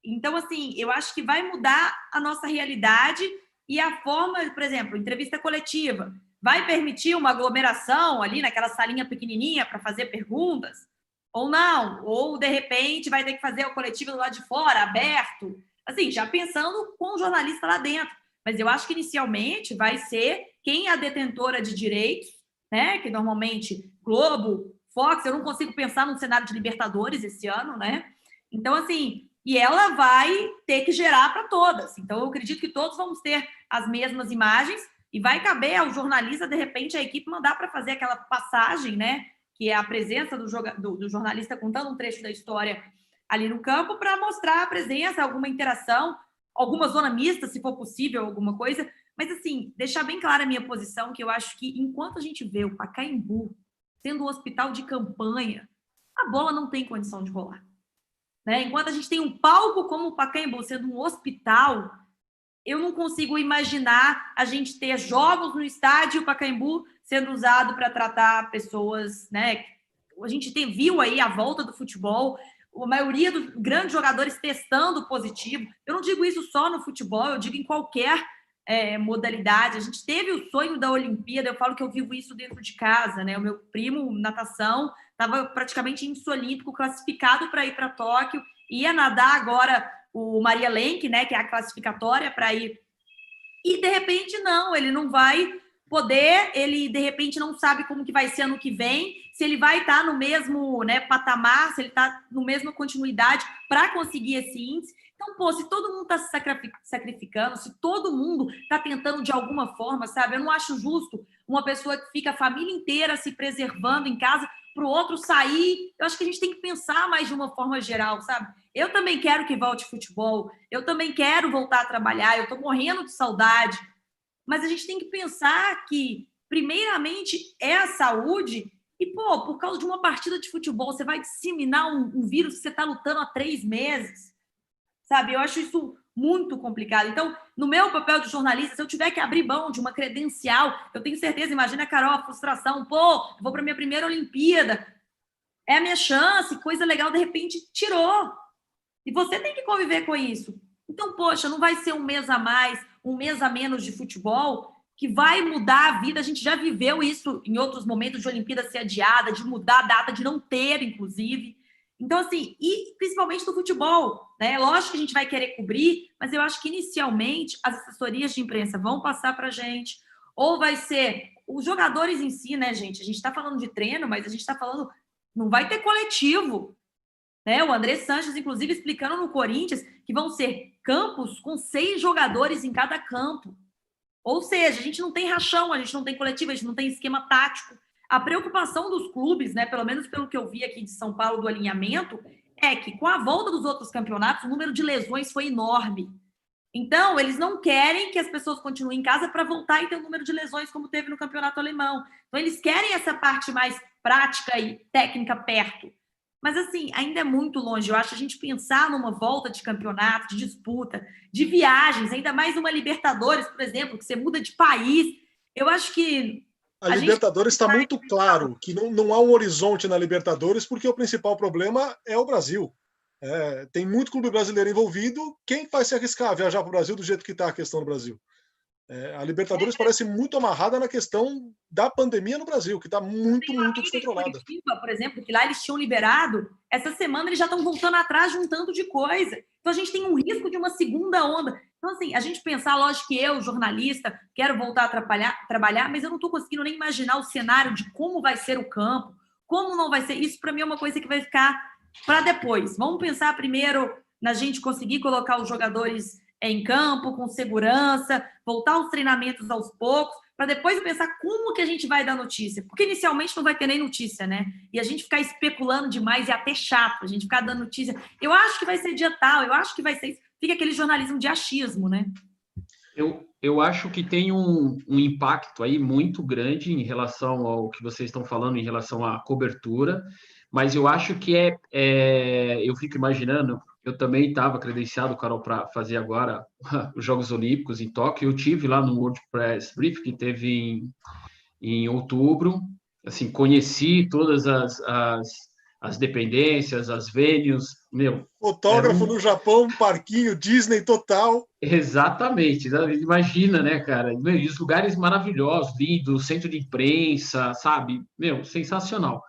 Então, assim, eu acho que vai mudar a nossa realidade e a forma, por exemplo, entrevista coletiva. Vai permitir uma aglomeração ali naquela salinha pequenininha para fazer perguntas? Ou não? Ou, de repente, vai ter que fazer a coletiva do lado de fora, aberto? Assim, já pensando com o jornalista lá dentro. Mas eu acho que, inicialmente, vai ser quem é a detentora de direitos, né? Que, normalmente, Globo, Fox, eu não consigo pensar num cenário de Libertadores esse ano, né? Então, assim, e ela vai ter que gerar para todas. Então, eu acredito que todos vamos ter as mesmas imagens e vai caber ao jornalista, de repente, a equipe mandar para fazer aquela passagem, né? Que é a presença do jornalista contando um trecho da história ali no campo para mostrar a presença, alguma interação, alguma zona mista, se for possível, alguma coisa. Mas, assim, deixar bem clara a minha posição, que eu acho que enquanto a gente vê o Pacaembu sendo um hospital de campanha, a bola não tem condição de rolar. Né? Enquanto a gente tem um palco como o Pacaembu sendo um hospital, eu não consigo imaginar a gente ter jogos no estádio Pacaembu sendo usado para tratar pessoas, né? A gente viu aí a volta do futebol, a maioria dos grandes jogadores testando positivo. Eu não digo isso só no futebol, eu digo em qualquer modalidades. A gente teve o sonho da Olimpíada, eu falo que eu vivo isso dentro de casa, né? O meu primo, natação, estava praticamente em olímpico, classificado para ir para Tóquio, ia nadar agora o Maria Lenk, né, que é a classificatória para ir, e de repente não, ele não vai poder, ele de repente não sabe como que vai ser ano que vem, se ele vai estar no mesmo, né, patamar, se ele está no mesmo continuidade para conseguir esse índice. Então, pô, se todo mundo está se sacrificando, se todo mundo está tentando de alguma forma, sabe? Eu não acho justo uma pessoa que fica a família inteira se preservando em casa para o outro sair. Eu acho que a gente tem que pensar mais de uma forma geral, sabe? Eu também quero que volte futebol, eu também quero voltar a trabalhar, eu estou morrendo de saudade, mas a gente tem que pensar que, primeiramente, é a saúde e, pô, por causa de uma partida de futebol, você vai disseminar um vírus que você está lutando há 3 meses, sabe? Eu acho isso muito complicado. Então, no meu papel de jornalista, se eu tiver que abrir mão de uma credencial, eu tenho certeza, imagina, Carol, a frustração, pô, eu vou para a minha primeira Olimpíada, é a minha chance, coisa legal, de repente, tirou. E você tem que conviver com isso. Então, poxa, não vai ser um mês a mais, um mês a menos de futebol que vai mudar a vida. A gente já viveu isso em outros momentos de Olimpíada ser adiada, de mudar a data, de não ter, inclusive. Então, assim, e principalmente do futebol, né? Lógico que a gente vai querer cobrir, mas eu acho que inicialmente as assessorias de imprensa vão passar para a gente, ou vai ser os jogadores em si, né, gente? A gente está falando de treino, mas a gente está falando, não vai ter coletivo, né? O André Sanches, inclusive, explicando no Corinthians que vão ser campos com 6 jogadores em cada campo. Ou seja, a gente não tem rachão, a gente não tem coletivo, a gente não tem esquema tático. A preocupação dos clubes, né, pelo menos pelo que eu vi aqui de São Paulo do alinhamento, é que com a volta dos outros campeonatos, o número de lesões foi enorme. Então, eles não querem que as pessoas continuem em casa para voltar e ter um número de lesões como teve no campeonato alemão. Então, eles querem essa parte mais prática e técnica perto. Mas, assim, ainda é muito longe. Eu acho a gente pensar numa volta de campeonato, de disputa, de viagens, ainda mais uma Libertadores, por exemplo, que você muda de país. Eu acho que
a Libertadores está muito claro que não há um horizonte na Libertadores, porque o principal problema é o Brasil. Tem muito clube brasileiro envolvido. Quem vai se arriscar a viajar para o Brasil do jeito que está a questão no Brasil? A Libertadores parece muito amarrada na questão da pandemia no Brasil, que está muito descontrolada.
Por exemplo, que lá eles tinham liberado, essa semana eles já estão voltando atrás de um tanto de coisa. Então a gente tem um risco de uma segunda onda. Então, assim, a gente pensar, lógico que eu, jornalista, quero voltar a trabalhar, mas eu não estou conseguindo nem imaginar o cenário de como vai ser o campo, como não vai ser. Isso, para mim, é uma coisa que vai ficar para depois. Vamos pensar primeiro na gente conseguir colocar os jogadores em campo, com segurança, voltar aos treinamentos aos poucos, para depois pensar como que a gente vai dar notícia. Porque inicialmente não vai ter nem notícia, né? E a gente ficar especulando demais é até chato, a gente ficar dando notícia. Eu acho que vai ser dia tal, eu acho que vai ser isso. Fica aquele jornalismo de achismo, né?
Eu acho que tem um impacto aí muito grande em relação ao que vocês estão falando, em relação à cobertura, mas eu acho que eu fico imaginando. Eu também estava credenciado, Carol, para fazer agora os Jogos Olímpicos em Tóquio. Eu tive lá no World Press Brief, que teve em outubro. Assim, conheci todas as dependências, as venues.
Fotógrafo no Japão, parquinho, Disney total.
Exatamente. Imagina, né, cara? E os lugares maravilhosos, lindos, centro de imprensa, sabe? Sensacional.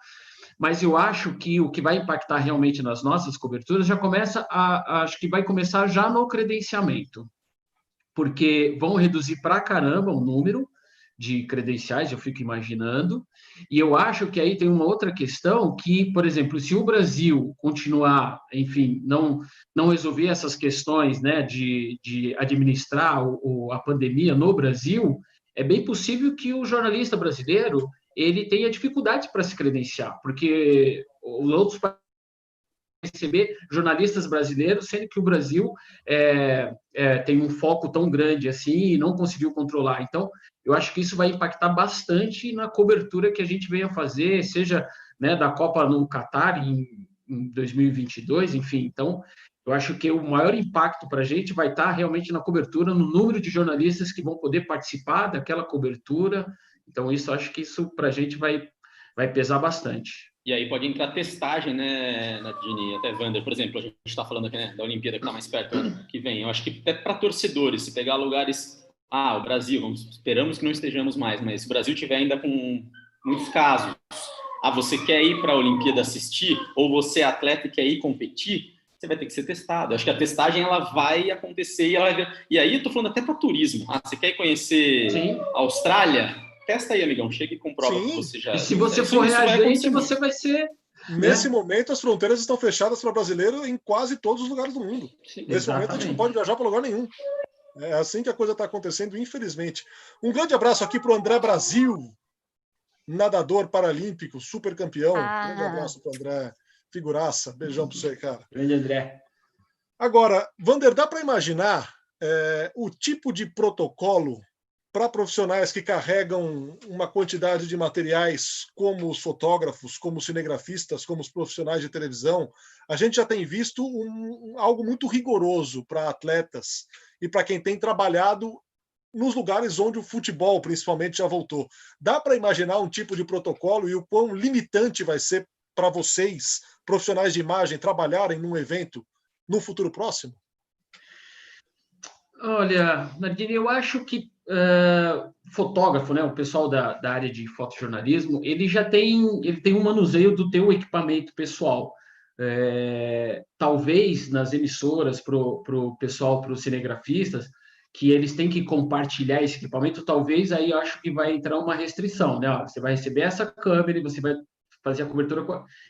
Mas eu acho que o que vai impactar realmente nas nossas coberturas acho que vai começar já no credenciamento, porque vão reduzir para caramba o número de credenciais, eu fico imaginando, e eu acho que aí tem uma outra questão que, por exemplo, se o Brasil continuar, enfim, não resolver essas questões, né, de administrar a pandemia no Brasil, é bem possível que o jornalista brasileiro ele tenha dificuldades para se credenciar, porque os outros países receber jornalistas brasileiros, sendo que o Brasil tem um foco tão grande assim e não conseguiu controlar. Então, eu acho que isso vai impactar bastante na cobertura que a gente venha fazer, seja, né, da Copa no Catar em 2022, enfim. Então, eu acho que o maior impacto para a gente vai estar realmente na cobertura, no número de jornalistas que vão poder participar daquela cobertura. Então, acho que isso para a gente vai pesar bastante.
E aí pode entrar testagem, né, Nadine, até Wander, por exemplo, a gente está falando aqui, né, da Olimpíada que está mais perto, ano que vem. Eu acho que até para torcedores, se pegar lugares o Brasil, esperamos que não estejamos mais, mas se o Brasil tiver ainda com muitos casos, você quer ir para a Olimpíada assistir, ou você é atleta e quer ir competir, você vai ter que ser testado. Acho que a testagem ela vai acontecer e aí eu tô falando até para turismo. Você quer conhecer a Austrália? Testa aí, amigão. Chega e comprova que você já...
E se você for reagente, você vai ser...
Nesse momento, as fronteiras estão fechadas para brasileiro em quase todos os lugares do mundo.
Sim,
nesse momento, a gente não pode viajar para lugar nenhum. É assim que a coisa está acontecendo, infelizmente. Um grande abraço aqui para o André Brasil, nadador paralímpico, super campeão. Grande abraço para o André, figuraça. Beijão para você, cara.
Grande André.
Agora, Vander, dá para imaginar o tipo de protocolo para profissionais que carregam uma quantidade de materiais, como os fotógrafos, como os cinegrafistas, como os profissionais de televisão? A gente já tem visto algo muito rigoroso para atletas e para quem tem trabalhado nos lugares onde o futebol, principalmente, já voltou. Dá para imaginar um tipo de protocolo e o quão limitante vai ser para vocês, profissionais de imagem, trabalharem num evento no futuro próximo?
Olha, Nardini, eu acho que fotógrafo, né, o pessoal da área de fotojornalismo, ele tem um manuseio do teu equipamento pessoal. Talvez nas emissoras para o pessoal, para os cinegrafistas, que eles têm que compartilhar esse equipamento, talvez aí eu acho que vai entrar uma restrição, né? Você vai receber essa câmera e você vai fazer a cobertura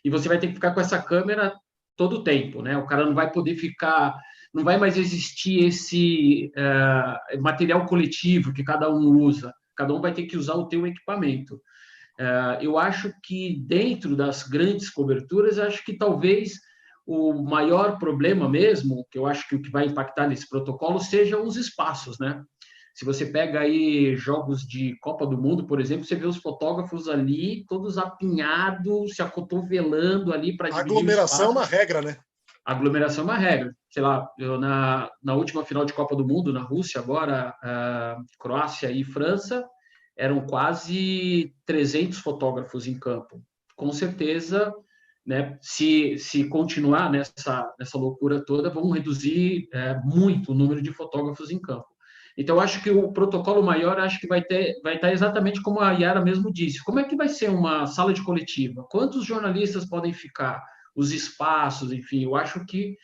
e você vai ter que ficar com essa câmera todo o tempo, né? O cara não vai poder ficar, não vai mais existir esse material coletivo que cada um usa, cada um vai ter que usar o teu equipamento. Eu acho que dentro das grandes coberturas, acho que talvez o maior problema mesmo, que eu acho que o que vai impactar nesse protocolo, sejam os espaços, né? Se você pega aí jogos de Copa do Mundo, por exemplo, você vê os fotógrafos ali, todos apinhados, se acotovelando ali para dividir o espaço.
Aglomeração é uma regra, né?
Aglomeração é uma regra. Sei lá, na última final de Copa do Mundo, na Rússia, agora, Croácia e França, eram quase 300 fotógrafos em campo. Com certeza, né, se continuar nessa loucura toda, vão reduzir muito o número de fotógrafos em campo. Então, eu acho que o protocolo maior, acho que vai estar exatamente como a Yara mesmo disse. Como é que vai ser uma sala de coletiva? Quantos jornalistas podem ficar? Os espaços, enfim, eu acho que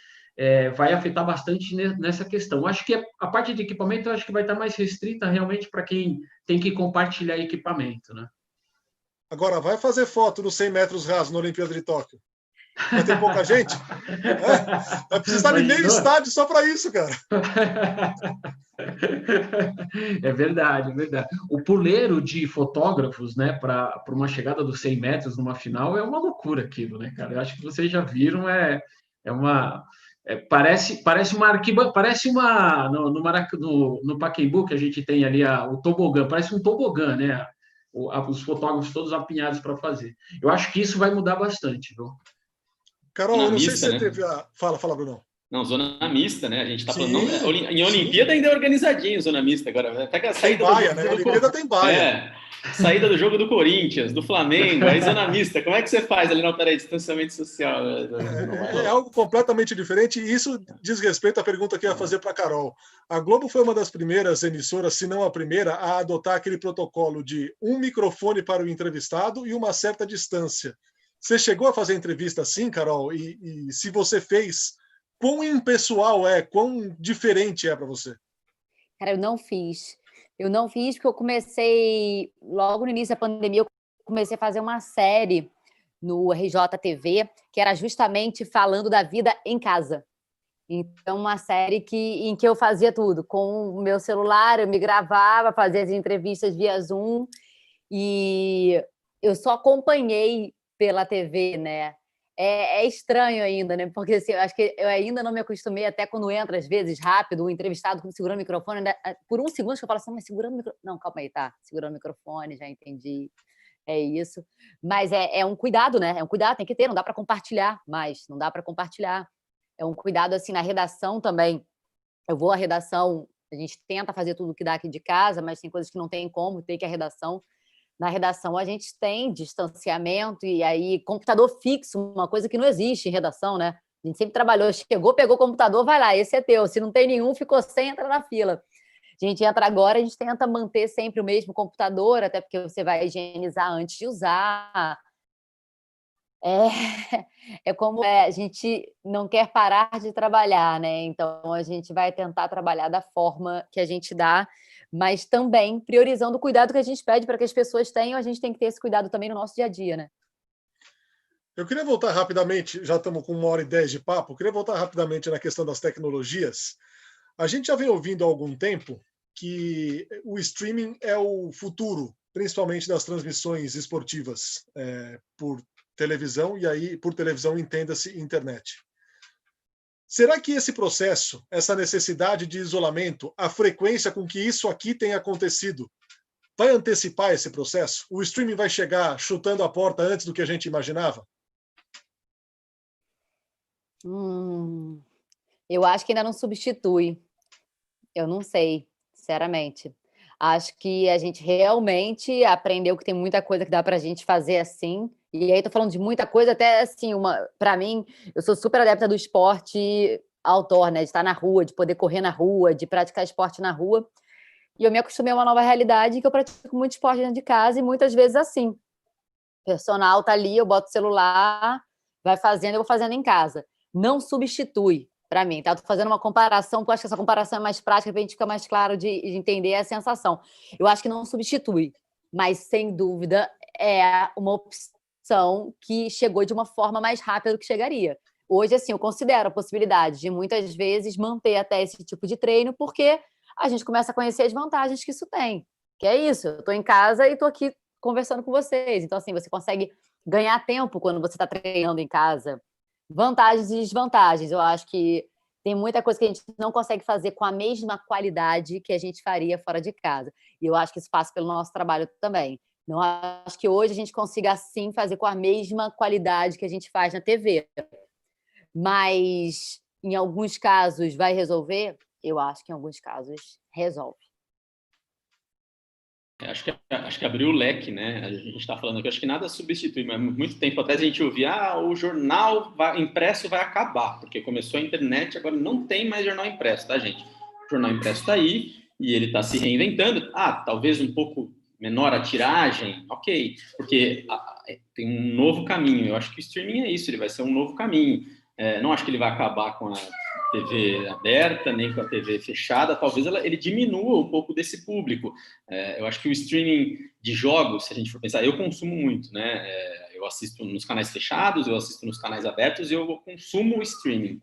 vai afetar bastante nessa questão. Eu acho que a parte de equipamento, eu acho que vai estar mais restrita realmente para quem tem que compartilhar equipamento, né?
Agora, vai fazer foto nos 100 metros rasos na Olimpíada de Tóquio. Vai ter pouca gente? Vai precisar de meio estádio só para isso, cara.
É verdade, é verdade. O puleiro de fotógrafos, né, para uma chegada dos 100 metros numa final é uma loucura aquilo, né, cara? Eu acho que vocês já viram, parece no Pacaembu que a gente tem ali o tobogã, parece um tobogã, né? Os fotógrafos todos apinhados para fazer. Eu acho que isso vai mudar bastante, viu?
Carol, eu não sei se você teve a... Fala, Bruno.
Não, zona mista, né? A gente tá falando... Em Olimpíada ainda é organizadinho, zona mista. Agora, pega a saída
tem baia, né? Olimpíada tem baia.
Saída do jogo do Corinthians, do Flamengo, aí zona mista. Como é que você faz ali? Não, peraí, distanciamento social.
É algo completamente diferente e isso diz respeito à pergunta que eu ia fazer para a Carol. A Globo foi uma das primeiras emissoras, se não a primeira, a adotar aquele protocolo de um microfone para o entrevistado e uma certa distância. Você chegou a fazer entrevista assim, Carol? E se você fez, quão impessoal quão diferente é para você?
Cara, eu não fiz. Eu não fiz porque eu comecei, logo no início da pandemia, eu comecei a fazer uma série no RJTV, que era justamente falando da vida em casa. Então, uma série em que eu fazia tudo. Com o meu celular, eu me gravava, fazia as entrevistas via Zoom, e eu só acompanhei pela TV, né? É estranho ainda, né? Porque assim, eu acho que eu ainda não me acostumei, até quando entra, às vezes, rápido, o entrevistado segurando o microfone, né? Por um segundo que eu falo assim, mas segurando o microfone... Não, calma aí, tá. Segurando o microfone, já entendi. É isso. Mas é um cuidado, né? É um cuidado, tem que ter, não dá para compartilhar mais, não dá para compartilhar. É um cuidado, assim, na redação também. Eu vou à redação, a gente tenta fazer tudo que dá aqui de casa, mas tem coisas que não tem como, tem que ir à redação. Na redação a gente tem distanciamento e aí computador fixo, uma coisa que não existe em redação, né? A gente sempre trabalhou, chegou, pegou o computador, vai lá, esse é teu. Se não tem nenhum, ficou sem, entra na fila. A gente entra agora, a gente tenta manter sempre o mesmo computador, até porque você vai higienizar antes de usar. É como a gente não quer parar de trabalhar, né? Então a gente vai tentar trabalhar da forma que a gente dá, mas também priorizando o cuidado que a gente pede para que as pessoas tenham, a gente tem que ter esse cuidado também no nosso dia a dia, né?
Eu queria voltar rapidamente, já estamos com 1h10 de papo, eu queria voltar rapidamente na questão das tecnologias. A gente já vem ouvindo há algum tempo que o streaming é o futuro, principalmente das transmissões esportivas por televisão, e aí por televisão entenda-se internet. Será que esse processo, essa necessidade de isolamento, a frequência com que isso aqui tem acontecido, vai antecipar esse processo? O streaming vai chegar chutando a porta antes do que a gente imaginava?
Eu acho que ainda não substitui. Eu não sei, sinceramente. Acho que a gente realmente aprendeu que tem muita coisa que dá pra gente fazer assim. E aí tô falando de muita coisa, até assim, para mim, eu sou super adepta do esporte outdoor, né? De estar na rua, de poder correr na rua, de praticar esporte na rua. E eu me acostumei a uma nova realidade que eu pratico muito esporte dentro de casa e muitas vezes assim. O personal tá ali, eu boto o celular, vai fazendo, eu vou fazendo em casa. Não substitui para mim, tá? Tô fazendo uma comparação, porque eu acho que essa comparação é mais prática, para a gente ficar mais claro de entender a sensação. Eu acho que não substitui, mas sem dúvida é uma opção que chegou de uma forma mais rápida do que chegaria. Hoje, assim, eu considero a possibilidade de muitas vezes manter até esse tipo de treino, porque a gente começa a conhecer as vantagens que isso tem. Que é isso, eu estou em casa e estou aqui conversando com vocês. Então, assim, você consegue ganhar tempo quando você está treinando em casa. Vantagens e desvantagens. Eu acho que tem muita coisa que a gente não consegue fazer com a mesma qualidade que a gente faria fora de casa. E eu acho que isso passa pelo nosso trabalho também. Não acho que hoje a gente consiga, assim, fazer com a mesma qualidade que a gente faz na TV. Mas, em alguns casos, vai resolver? Eu acho que em alguns casos resolve.
Acho que abriu o leque, né? A gente está falando aqui, acho que nada substitui, mas muito tempo atrás a gente ouvia, o jornal impresso vai acabar, porque começou a internet, agora não tem mais jornal impresso, tá, gente? O jornal impresso está aí e ele está se reinventando. Talvez um pouco menor a tiragem, ok, porque tem um novo caminho. Eu acho que o streaming é isso, ele vai ser um novo caminho. Não acho que ele vai acabar com a TV aberta, nem com a TV fechada, talvez ele diminua um pouco desse público. Eu acho que o streaming de jogos, se a gente for pensar, eu consumo muito, né? Eu assisto nos canais fechados, eu assisto nos canais abertos e eu consumo o streaming.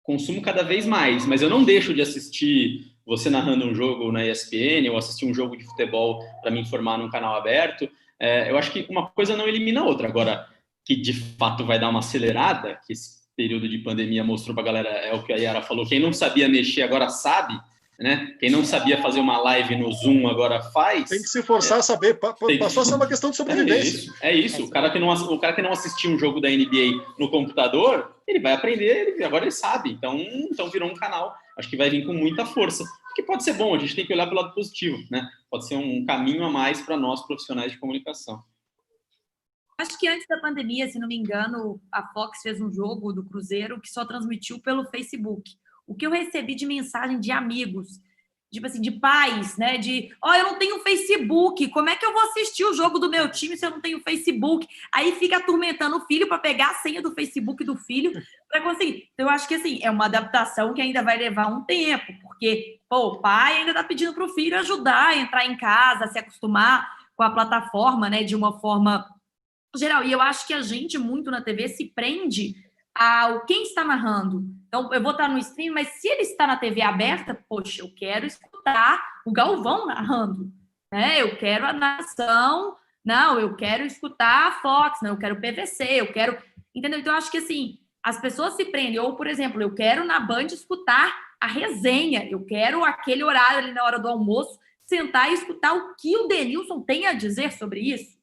Consumo cada vez mais, mas eu não deixo de assistir você narrando um jogo na ESPN ou assistir um jogo de futebol para me informar num canal aberto. Eu acho que uma coisa não elimina a outra. Agora, que de fato vai dar uma acelerada, que esse período de pandemia mostrou para a galera, é o que a Yara falou, quem não sabia mexer agora sabe, né? Quem não sabia fazer uma live no Zoom agora faz.
Tem que se forçar a saber, passou a ser uma questão de sobrevivência.
É isso. O cara que não assistiu um jogo da NBA no computador, ele vai aprender, agora ele sabe, então virou um canal, acho que vai vir com muita força, porque pode ser bom, a gente tem que olhar pelo lado positivo, né? Pode ser um caminho a mais para nós profissionais de comunicação.
Acho que antes da pandemia, se não me engano, a Fox fez um jogo do Cruzeiro que só transmitiu pelo Facebook. O que eu recebi de mensagem de amigos, tipo assim, de pais, né? Eu não tenho Facebook, como é que eu vou assistir o jogo do meu time se eu não tenho Facebook? Aí fica atormentando o filho para pegar a senha do Facebook do filho para conseguir. Então, eu acho que, assim, é uma adaptação que ainda vai levar um tempo, porque, o pai ainda está pedindo para o filho ajudar a entrar em casa, a se acostumar com a plataforma, né? De uma forma geral. E eu acho que a gente, muito na TV, se prende ao quem está narrando. Então, eu vou estar no stream, mas se ele está na TV aberta, poxa, eu quero escutar o Galvão narrando, né? Eu quero a narração, não, eu quero escutar a Fox, não, eu quero o PVC, eu quero... Entendeu? Então, eu acho que, assim, as pessoas se prendem. Ou, por exemplo, eu quero na Band escutar a resenha, eu quero aquele horário ali na hora do almoço, sentar e escutar o que o Denilson tem a dizer sobre isso.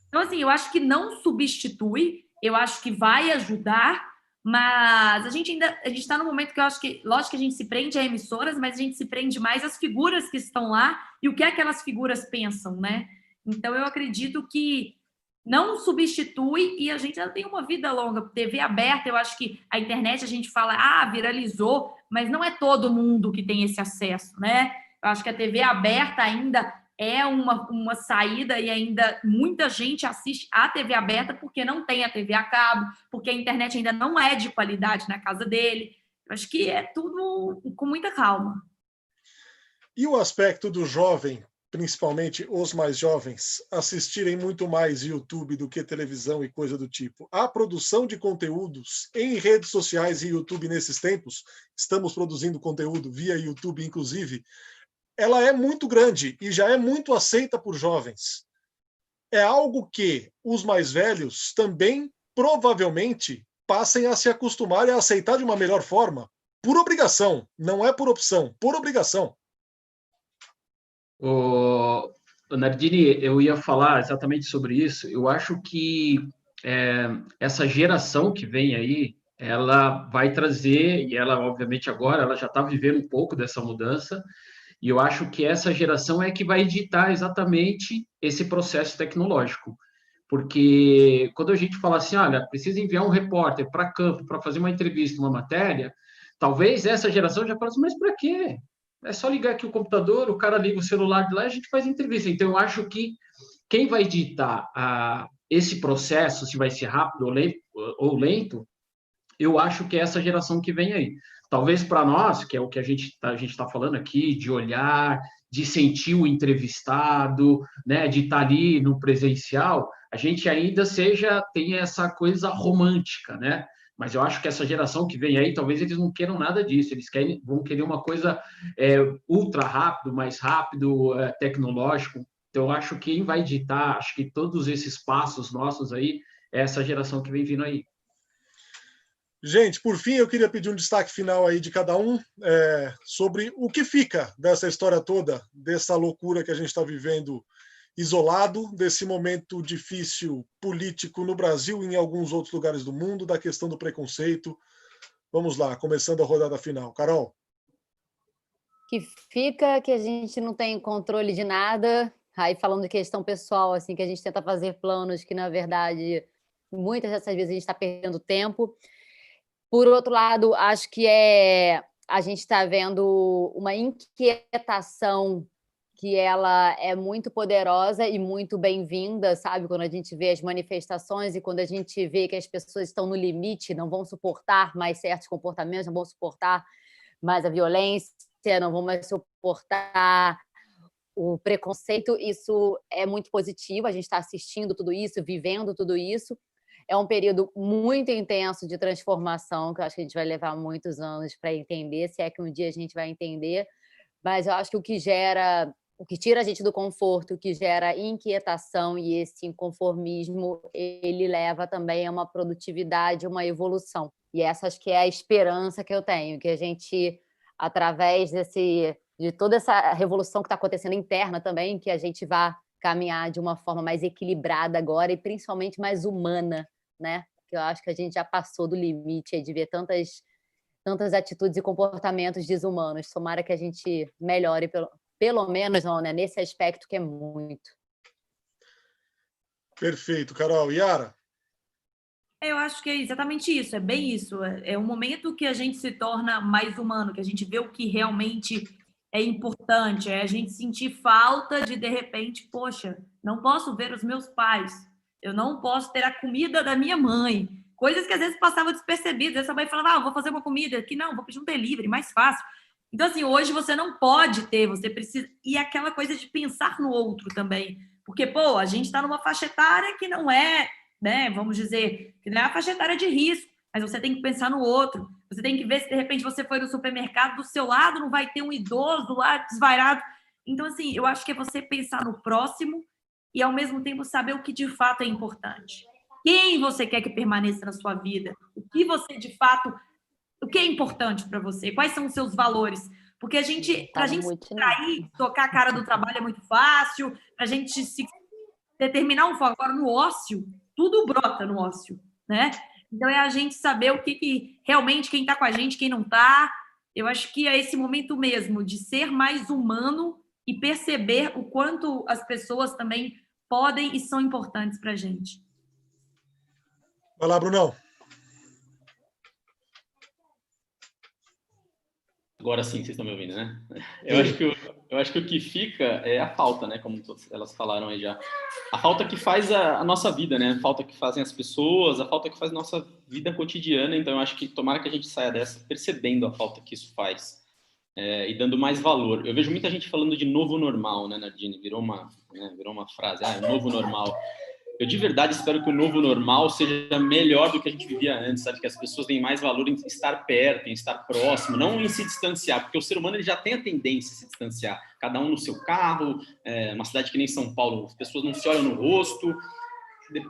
Então, assim, eu acho que não substitui, eu acho que vai ajudar, mas a gente está num momento que eu acho que, lógico que a gente se prende a emissoras, mas a gente se prende mais às figuras que estão lá e o que aquelas figuras pensam, né? Então, eu acredito que não substitui e a gente já tem uma vida longa. TV aberta, eu acho que a internet a gente fala, viralizou, mas não é todo mundo que tem esse acesso, né? Eu acho que a TV aberta ainda é uma saída e ainda muita gente assiste a TV aberta porque não tem a TV a cabo, porque a internet ainda não é de qualidade na casa dele. Eu acho que é tudo com muita calma.
E o aspecto do jovem, principalmente os mais jovens, assistirem muito mais YouTube do que televisão e coisa do tipo. A produção de conteúdos em redes sociais e YouTube nesses tempos, estamos produzindo conteúdo via YouTube, inclusive, ela é muito grande e já é muito aceita por jovens. É algo que os mais velhos também, provavelmente, passem a se acostumar e a aceitar de uma melhor forma, por obrigação, não é por opção, por obrigação.
O Nardini, eu ia falar exatamente sobre isso. Eu acho que essa geração que vem aí, ela vai trazer, e ela, obviamente, agora, ela já está vivendo um pouco dessa mudança, e eu acho que essa geração é que vai ditar exatamente esse processo tecnológico. Porque quando a gente fala assim, olha, precisa enviar um repórter para campo para fazer uma entrevista, uma matéria, talvez essa geração já fale assim, mas para quê? É só ligar aqui o computador, o cara liga o celular de lá e a gente faz entrevista. Então, eu acho que quem vai ditar esse processo, se vai ser rápido ou lento, eu acho que é essa geração que vem aí. Talvez para nós, que é o que a gente tá falando aqui, de olhar, de sentir o entrevistado, né, de estar ali no presencial, a gente ainda tenha essa coisa romântica, né? Mas eu acho que essa geração que vem aí, talvez eles não queiram nada disso, vão querer uma coisa ultra rápido, mais rápido, tecnológico. Então, eu acho que quem vai ditar, acho que todos esses passos nossos aí, é essa geração que vem vindo aí.
Gente, por fim, eu queria pedir um destaque final aí de cada um sobre o que fica dessa história toda, dessa loucura que a gente está vivendo isolado, desse momento difícil político no Brasil e em alguns outros lugares do mundo, da questão do preconceito. Vamos lá, começando a rodada final. Carol.
Que fica que a gente não tem controle de nada, aí falando de questão pessoal, assim, que a gente tenta fazer planos que, na verdade, muitas dessas vezes a gente está perdendo tempo. Por outro lado, acho que a gente está vendo uma inquietação que ela é muito poderosa e muito bem-vinda, sabe? Quando a gente vê as manifestações e quando a gente vê que as pessoas estão no limite, não vão suportar mais certos comportamentos, não vão suportar mais a violência, não vão mais suportar o preconceito, isso é muito positivo, a gente está assistindo tudo isso, vivendo tudo isso. É um período muito intenso de transformação, que eu acho que a gente vai levar muitos anos para entender, se é que um dia a gente vai entender, mas eu acho que o que tira a gente do conforto, o que gera inquietação e esse inconformismo, ele leva também a uma produtividade, uma evolução. E essa acho que é a esperança que eu tenho, que a gente, através de toda essa revolução que está acontecendo interna também, que a gente vá caminhar de uma forma mais equilibrada agora e principalmente mais humana, né? Porque eu acho que a gente já passou do limite de ver tantas atitudes e comportamentos desumanos. Tomara que a gente melhore, pelo menos, não, né? Nesse aspecto que é muito.
Perfeito, Carol. Yara?
Eu acho que é exatamente isso, é bem isso. É um momento que a gente se torna mais humano, que a gente vê o que realmente é importante, é a gente sentir falta de repente, poxa, não posso ver os meus pais, eu não posso ter a comida da minha mãe, coisas que às vezes passavam despercebidas. Essa mãe falava, vou fazer uma comida aqui, não, vou pedir um delivery, mais fácil. Então, assim, hoje você não pode ter, você precisa... E aquela coisa de pensar no outro também, porque, pô, a gente está numa faixa etária que não é, né, vamos dizer, que não é a faixa etária de risco, mas você tem que pensar no outro. Você tem que ver se, de repente, você foi no supermercado, do seu lado não vai ter um idoso lá desvairado. Então, assim, eu acho que é você pensar no próximo e, ao mesmo tempo, saber o que de fato é importante. Quem você quer que permaneça na sua vida? O que você, de fato... O que é importante para você? Quais são os seus valores? Porque a gente, para a gente se distrair, tocar a cara do trabalho é muito fácil, para a gente se determinar um foco. Agora, no ócio, tudo brota no ócio, né? Então, é a gente saber o que realmente, quem está com a gente, quem não está. Eu acho que é esse momento mesmo de ser mais humano e perceber o quanto as pessoas também podem e são importantes para a gente.
Vai lá, Brunão.
Agora sim, vocês estão me ouvindo, né? Eu acho que o que fica é a falta, né? Como todas elas falaram aí já. A falta que faz a nossa vida, né? A falta que fazem as pessoas, a falta que faz a nossa vida cotidiana. Então, eu acho que tomara que a gente saia dessa percebendo a falta que isso faz e dando mais valor. Eu vejo muita gente falando de novo normal, né, Nardini? Virou uma frase, novo normal. Eu de verdade espero que o novo normal seja melhor do que a gente vivia antes, sabe? Que as pessoas deem mais valor em estar perto, em estar próximo, não em se distanciar, porque o ser humano ele já tem a tendência a se distanciar, cada um no seu carro, uma cidade que nem São Paulo, as pessoas não se olham no rosto.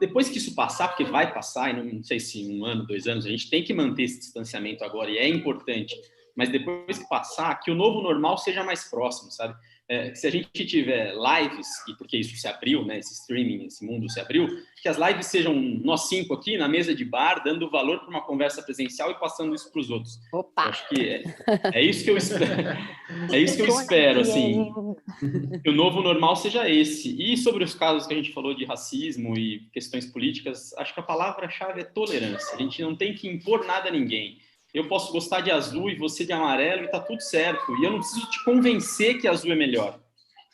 Depois que isso passar, porque vai passar, e não sei se 1 ano, 2 anos, a gente tem que manter esse distanciamento agora, e é importante, mas depois que passar, que o novo normal seja mais próximo, sabe? Se a gente tiver lives, e porque isso se abriu, né, esse streaming, esse mundo se abriu, que as lives sejam nós 5 aqui na mesa de bar, dando valor para uma conversa presencial e passando isso para os outros.
Opa!
Eu acho que é isso que eu espero. É isso que eu espero, assim, que o novo normal seja esse. E sobre os casos que a gente falou de racismo e questões políticas, acho que a palavra-chave é tolerância. A gente não tem que impor nada a ninguém. Eu posso gostar de azul e você de amarelo e tá tudo certo. E eu não preciso te convencer que azul é melhor.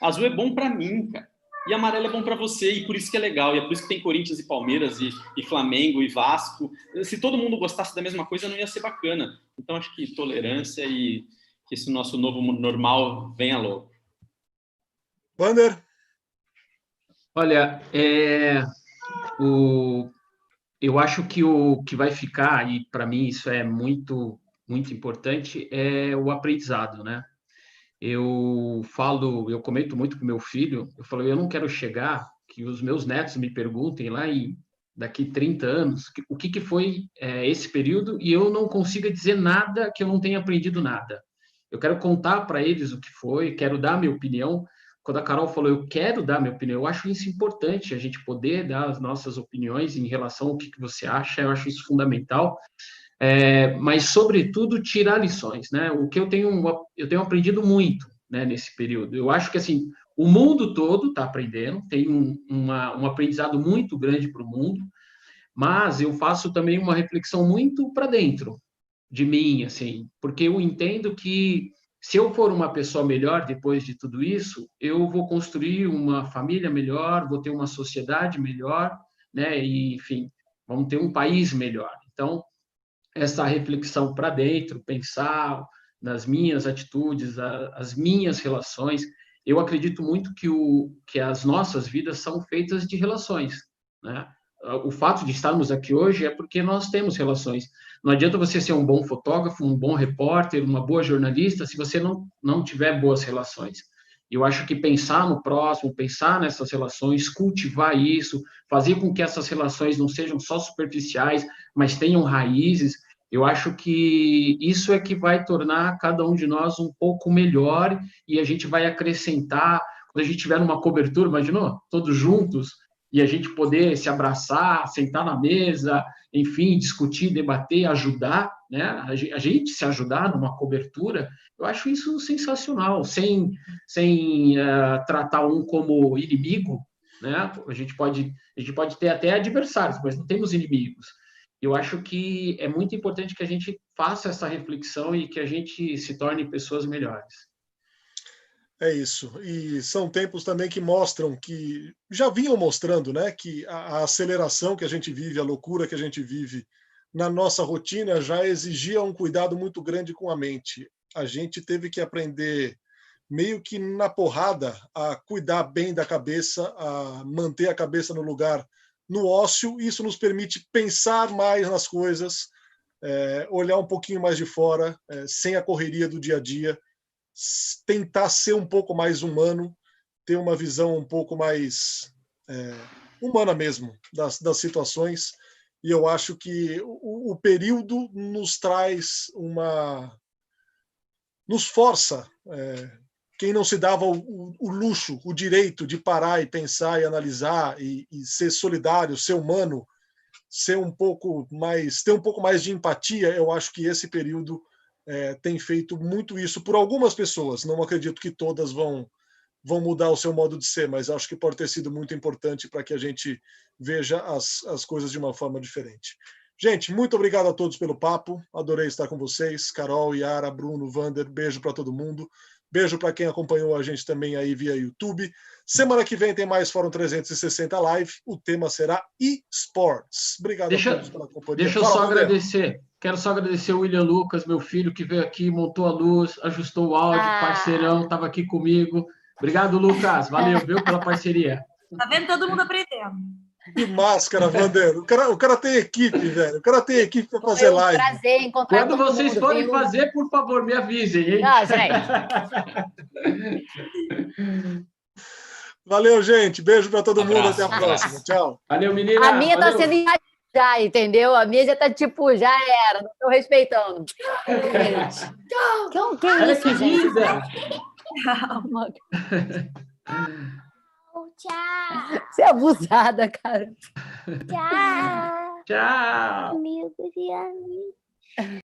Azul é bom para mim, cara. E amarelo é bom para você, e por isso que é legal. E é por isso que tem Corinthians e Palmeiras e Flamengo e Vasco. Se todo mundo gostasse da mesma coisa, não ia ser bacana. Então, acho que tolerância e que esse nosso novo normal venha logo.
Wander?
Olha, eu acho que o que vai ficar, e para mim isso é muito, muito importante, é o aprendizado, né? Eu comento muito com meu filho, eu falo, eu não quero chegar, que os meus netos me perguntem lá daqui 30 anos, o que foi esse período, e eu não consiga dizer nada que eu não tenha aprendido nada. Eu quero contar para eles o que foi, quero dar minha opinião. Quando a Carol falou, eu quero dar minha opinião, eu acho isso importante, a gente poder dar as nossas opiniões em relação ao que você acha, eu acho isso fundamental. Mas, sobretudo, tirar lições, né? O que eu tenho aprendido muito, né, nesse período. Eu acho que, assim, o mundo todo está aprendendo, tem um aprendizado muito grande para o mundo, mas eu faço também uma reflexão muito para dentro de mim, assim, porque eu entendo que se eu for uma pessoa melhor depois de tudo isso, eu vou construir uma família melhor, vou ter uma sociedade melhor, né? E, enfim, vamos ter um país melhor. Então, essa reflexão para dentro, pensar nas minhas atitudes, as minhas relações, eu acredito muito que as nossas vidas são feitas de relações, né? O fato de estarmos aqui hoje é porque nós temos relações. Não adianta você ser um bom fotógrafo, um bom repórter, uma boa jornalista, se você não tiver boas relações. Eu acho que pensar no próximo, pensar nessas relações, cultivar isso, fazer com que essas relações não sejam só superficiais, mas tenham raízes, eu acho que isso é que vai tornar cada um de nós um pouco melhor e a gente vai acrescentar, quando a gente estiver numa cobertura, imaginou? Todos juntos, e a gente poder se abraçar, sentar na mesa, enfim, discutir, debater, ajudar, né? A gente se ajudar numa cobertura, eu acho isso sensacional, sem tratar um como inimigo, né? A gente pode ter até adversários, mas não temos inimigos. Eu acho que é muito importante que a gente faça essa reflexão e que a gente se torne pessoas melhores.
É isso. E são tempos também que mostram que já vinham mostrando, né, que a aceleração que a gente vive, a loucura que a gente vive na nossa rotina já exigia um cuidado muito grande com a mente. A gente teve que aprender meio que na porrada a cuidar bem da cabeça, a manter a cabeça no lugar, no ócio. Isso nos permite pensar mais nas coisas, olhar um pouquinho mais de fora, sem a correria do dia a dia, tentar ser um pouco mais humano, ter uma visão um pouco mais humana mesmo das situações. E eu acho que o período nos traz nos força. Quem não se dava o luxo, o direito de parar e pensar e analisar e ser solidário, ser humano, ter um pouco mais de empatia, eu acho que esse período tem feito muito isso por algumas pessoas. Não acredito que todas vão mudar o seu modo de ser, mas acho que pode ter sido muito importante para que a gente veja as coisas de uma forma diferente. Gente, muito obrigado a todos pelo papo. Adorei estar com vocês. Carol, Yara, Bruno, Vander, beijo para todo mundo. Beijo para quem acompanhou a gente também aí via YouTube. Semana que vem tem mais Fórum 360 Live. O tema será eSports. Obrigado a todos pela companhia.
Deixa eu só agradecer. Quero só agradecer o William Lucas, meu filho, que veio aqui, montou a luz, ajustou o áudio, parceirão, estava aqui comigo. Obrigado, Lucas. Valeu, viu, pela parceria.
Tá vendo? Todo mundo aprendendo.
Que máscara, Vander. O cara tem equipe, velho. O cara tem equipe para fazer live.
Prazer encontrar
Quando
todo
vocês
mundo,
forem
viu?
fazer, por favor, me avisem, hein?
Não, gente.
Valeu, gente. Beijo para todo mundo. Até a próxima. Tchau.
Valeu, menina.
A minha tá
Valeu.
sendo já, entendeu? A minha já tá tipo, já era. Não tô respeitando. Gente. Que
Olha
isso,
que
gente?
linda.
Tchau.
Você é abusada, cara.
Tchau.
Tchau.
Amigos e amigas.